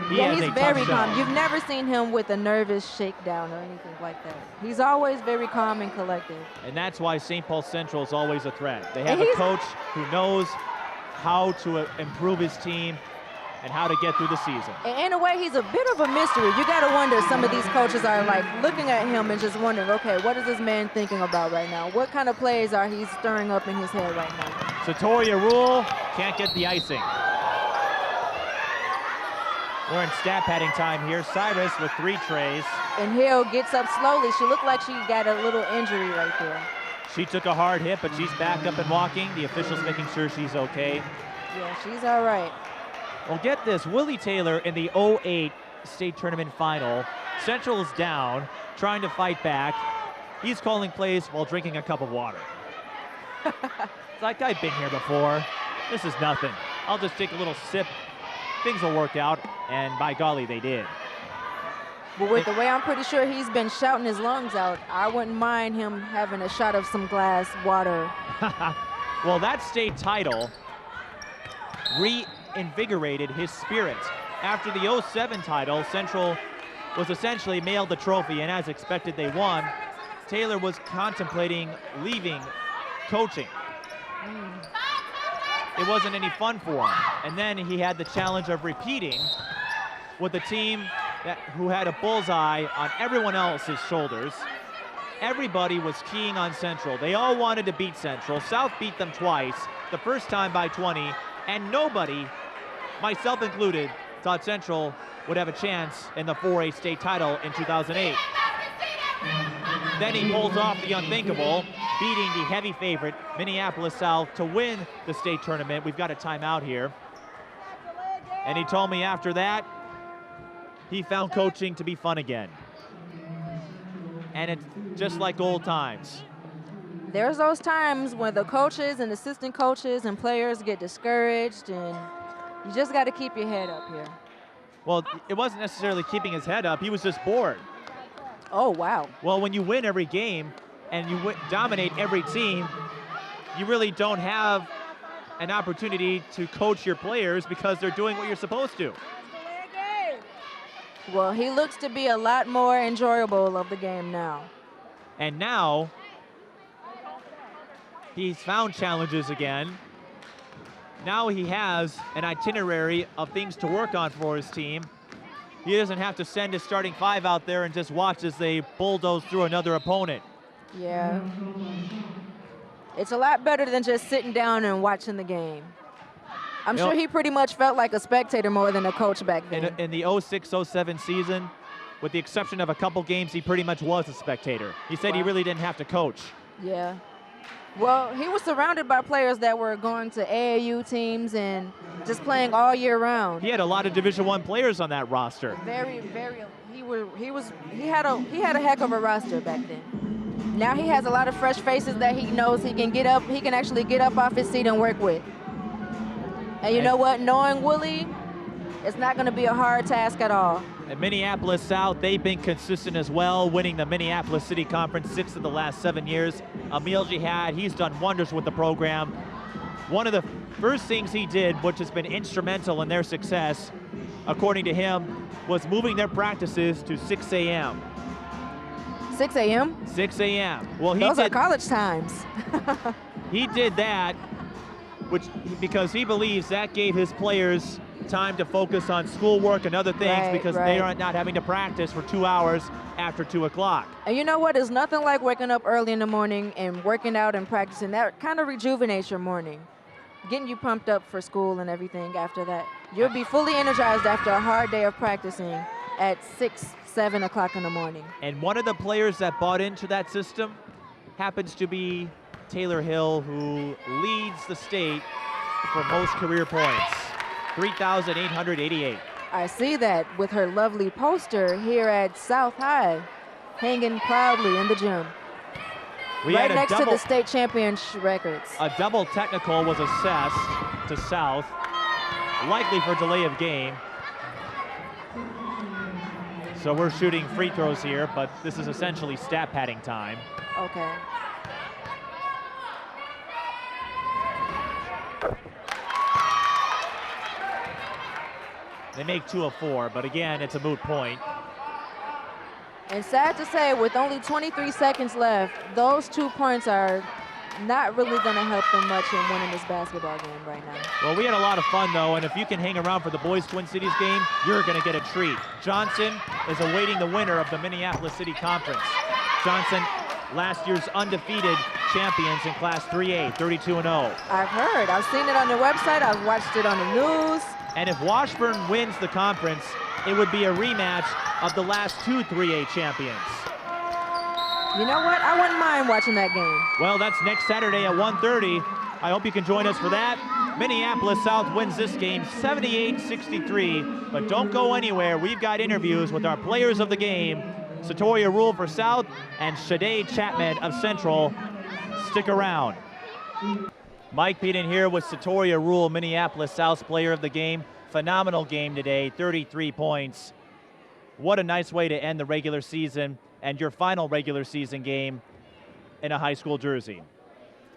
He's very calm. You've never seen him with a nervous shakedown or anything like that. He's always very calm and collected. And that's why St. Paul Central is always a threat. They have a coach who knows how to improve his team and how to get through the season. In a way, he's a bit of a mystery. You got to wonder, some of these coaches are like looking at him and just wondering, okay, what is this man thinking about right now? What kind of plays are he stirring up in his head right now? Sattoria Rule can't get the icing. We're in stat padding time here. Cyrus with 3 trays. And Hill gets up slowly. She looked like she got a little injury right there. She took a hard hit, but she's back up and walking. The officials making sure she's okay. Yeah, she's all right. Well, get this. Willie Taylor in the 08 state tournament final. Central is down, trying to fight back. He's calling plays while drinking a cup of water. It's like, I've been here before. This is nothing. I'll just take a little sip. Things will work out, and by golly, they did. But with the way I'm pretty sure he's been shouting his lungs out, I wouldn't mind him having a shot of some glass water. Well, that state title reinvigorated his spirit. After the 07 title, Central was essentially mailed the trophy, and as expected, they won. Taylor was contemplating leaving coaching. It wasn't any fun for him. And then he had the challenge of repeating with a team who had a bullseye on everyone else's shoulders. Everybody was keying on Central. They all wanted to beat Central. South beat them twice, the first time by 20, and nobody, myself included, thought Central would have a chance in the 4A state title in 2008. Then he pulls off the unthinkable, beating the heavy favorite, Minneapolis South, to win the state tournament. We've got a timeout here. And he told me after that, he found coaching to be fun again. And it's just like old times. There's those times when the coaches and assistant coaches and players get discouraged, and you just got to keep your head up here. Well, it wasn't necessarily keeping his head up. He was just bored. Oh, wow. Well, when you win every game and you dominate every team, you really don't have an opportunity to coach your players because they're doing what you're supposed to. Well, he looks to be a lot more enjoyable of the game now. And now, he's found challenges again. Now he has an itinerary of things to work on for his team. He doesn't have to send his starting five out there and just watch as they bulldoze through another opponent. Yeah. It's a lot better than just sitting down and watching the game. I'm sure he pretty much felt like a spectator more than a coach back then. In the 06-07 season, with the exception of a couple games, he pretty much was a spectator. He said he really didn't have to coach. Yeah. Well, he was surrounded by players that were going to AAU teams and just playing all year round. He had a lot of Division I players on that roster. Very, very. He had a heck of a roster back then. Now he has a lot of fresh faces that he knows he can get up. He can actually get up off his seat and work with. And you know what? Knowing Willie, it's not going to be a hard task at all. At Minneapolis South, they've been consistent as well, winning the Minneapolis City Conference 6 of the last 7 years. Emil Jihad, he's done wonders with the program. One of the first things he did, which has been instrumental in their success, according to him, was moving their practices to 6 a.m. 6 a.m.? 6 a.m. Well, those are college times. He did that because he believes that gave his players time to focus on schoolwork and other things because they are not having to practice for 2 hours after 2 o'clock. And you know what? There's nothing like waking up early in the morning and working out and practicing. That kind of rejuvenates your morning, getting you pumped up for school and everything after that. You'll be fully energized after a hard day of practicing at 6, 7 o'clock in the morning. And one of the players that bought into that system happens to be Taylor Hill, who leads the state for most career points. 3,888. I see that with her lovely poster here at South High, hanging proudly in the gym. Right next to the state championship records. A double technical was assessed to South, likely for delay of game. So we're shooting free throws here, but this is essentially stat padding time. Okay. They make 2 of 4, but again, it's a moot point. And sad to say, with only 23 seconds left, those 2 points are not really going to help them much in winning this basketball game right now. Well, we had a lot of fun, though, and if you can hang around for the boys Twin Cities game, you're going to get a treat. Johnson is awaiting the winner of the Minneapolis City Conference. Johnson, last year's undefeated champions in Class 3A, 32-0. I've heard. I've seen it on their website. I've watched it on the news. And if Washburn wins the conference, it would be a rematch of the last 2 3A champions. You know what? I wouldn't mind watching that game. Well, that's next Saturday at 1:30. I hope you can join us for that. Minneapolis South wins this game 78-63, but don't go anywhere. We've got interviews with our players of the game, Sattoria Rule for South and Sade Chatman of Central. Stick around. Mike Peden here with Sattoria Rule, Minneapolis South's player of the game. Phenomenal game today, 33 points. What a nice way to end the regular season and your final regular season game in a high school jersey.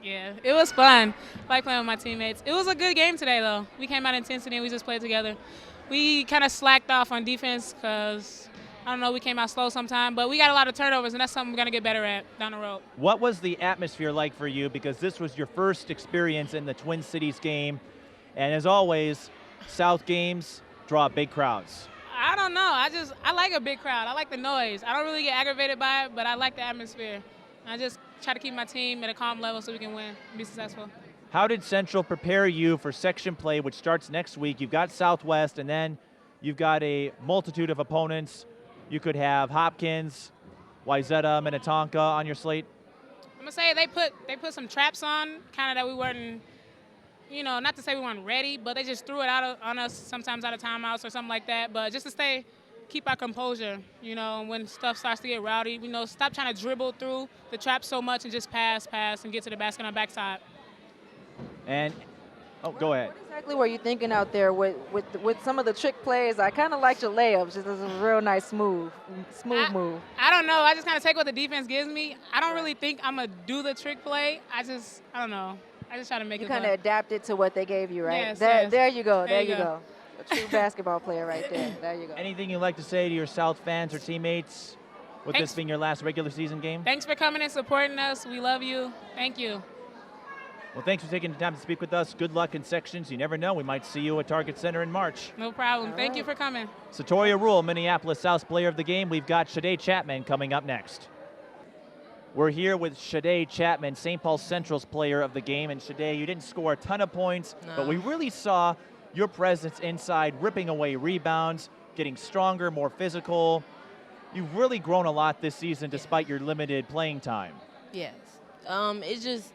Yeah, it was fun. I like playing with my teammates. It was a good game today, though. We came out intensity and we just played together. We kind of slacked off on defense because, I don't know, we came out slow sometime, but we got a lot of turnovers, and that's something we're going to get better at down the road. What was the atmosphere like for you? Because this was your first experience in the Twin Cities game, and as always, South games draw big crowds. I don't know. I like a big crowd. I like the noise. I don't really get aggravated by it, but I like the atmosphere. I just try to keep my team at a calm level so we can win and be successful. How did Central prepare you for section play, which starts next week? You've got Southwest, and then you've got a multitude of opponents. You could have Hopkins, Wayzata, Minnetonka on your slate. I'm gonna say they put some traps on, kind of that we weren't, you know, not to say we weren't ready, but they just threw it on us sometimes out of timeouts or something like that. But just to keep our composure, you know, when stuff starts to get rowdy, you know, stop trying to dribble through the trap so much and just pass, and get to the basket on the backside. And, go ahead. What exactly were you thinking out there with some of the trick plays? I kind of liked your layups. Just a real nice, smooth move. I don't know. I just kind of take what the defense gives me. I don't really think I'm going to do the trick play. I don't know. I just try to make it fun. You kind of adapted to what they gave you, right? Yes, There you go. There you go. A true basketball player right there. There you go. Anything you'd like to say to your South fans or teammates with this being your last regular season game? Thanks for coming and supporting us. We love you. Thank you. Well, thanks for taking the time to speak with us. Good luck in sections. You never know. We might see you at Target Center in March. No problem. Thank you for coming. Sattoria Rule, Minneapolis South's player of the game. We've got Sade Chatman coming up next. We're here with Sade Chatman, St. Paul Central's player of the game. And Sade, you didn't score a ton of points, but we really saw your presence inside, ripping away rebounds, getting stronger, more physical. You've really grown a lot this season despite your limited playing time. Yes. It's just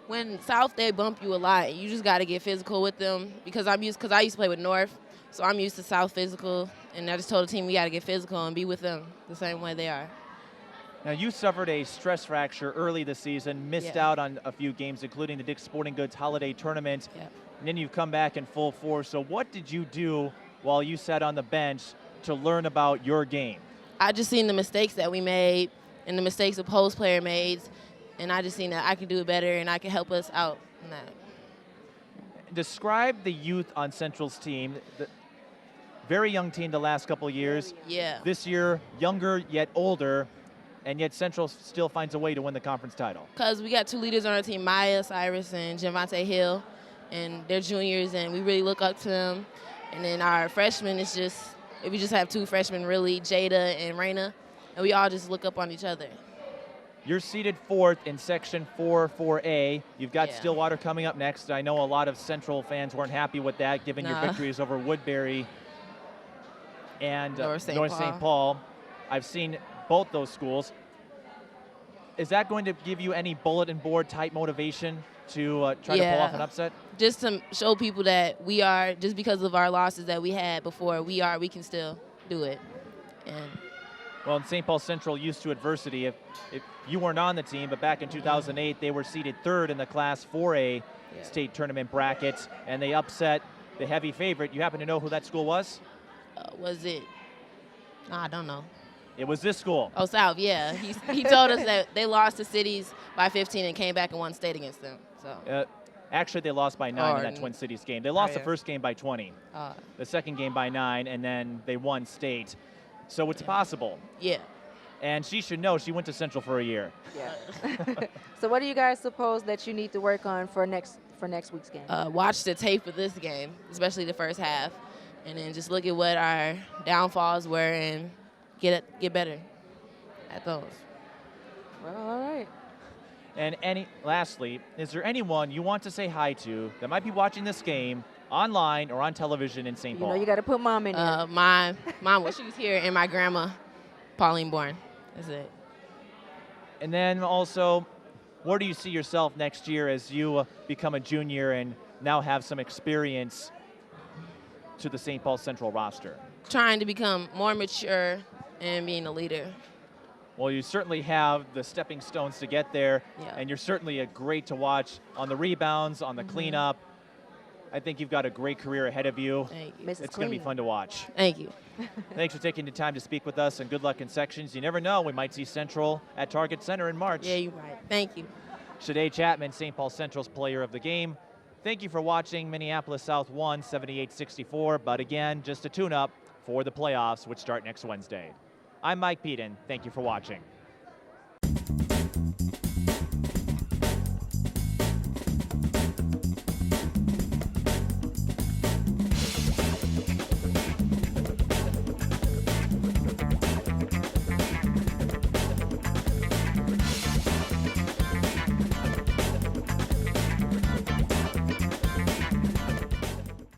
when South, they bump you a lot. You just got to get physical with them because I used to play with North, so I'm used to South physical. And I just told the team we got to get physical and be with them the same way they are. Now, you suffered a stress fracture early this season, missed out on a few games, including the Dick's Sporting Goods Holiday Tournament. Yep. And then you've come back in full force. So what did you do while you sat on the bench to learn about your game? I just seen the mistakes that we made and the mistakes the post player made, and I just seen that I could do it better and I could help us out in that. Describe the youth on Central's team. The very young team the last couple of years. Yeah. This year, younger yet older, and yet Central still finds a way to win the conference title. Because we got two leaders on our team, Maya Cyrus and Javante Hill, and they're juniors, and we really look up to them. And then our freshmen, we just have two freshmen, really, Jada and Raina, and we all just look up on each other. You're seated fourth in Section 4A. You've got Stillwater coming up next. I know a lot of Central fans weren't happy with that, given your victories over Woodbury and North St. Paul. I've seen both those schools. Is that going to give you any bulletin board type motivation to try to pull off an upset? Just to show people that we are, just because of our losses that we had before, we can still do it. Well, in St. Paul Central used to adversity. If you weren't on the team, but back in 2008, they were seated third in the Class 4A state tournament brackets, and they upset the heavy favorite. You happen to know who that school was? Was it? I don't know. It was this school. Oh, South, yeah. He told us that they lost to Cities by 15 and came back and won state against them. So. Actually, they lost by 9 in that Twin Cities game. They lost the first game by 20, the second game by 9, and then they won state. So it's possible. Yeah. And she should know. She went to Central for a year. Yeah. So what do you guys suppose that you need to work on for next week's game? Watch the tape of this game, especially the first half, and then just look at what our downfalls were and get better at those. Well, all right. And lastly, is there anyone you want to say hi to that might be watching this game online or on television in St. Paul? You know, you got to put Mom in there. My mom, well, she was here, and my grandma, Pauline Bourne. That's it. And then also, where do you see yourself next year as you become a junior and now have some experience to the St. Paul Central roster? Trying to become more mature and being a leader. Well, you certainly have the stepping stones to get there, Yeah. and you're certainly a great to watch on the rebounds, on the cleanup. I think you've got a great career ahead of you. Thank you. Mrs. It's going to be Clean. fun to watch. Thank you. Thanks for taking the time to speak with us, and good luck in sections. You never know, we might see Central at Target Center in March. Yeah, you're right. Thank you. Sade Chatman, St. Paul Central's player of the game. Thank you for watching. Minneapolis South won 78-64, but again, just a tune-up for the playoffs, which start next Wednesday. I'm Mike Peden. Thank you for watching.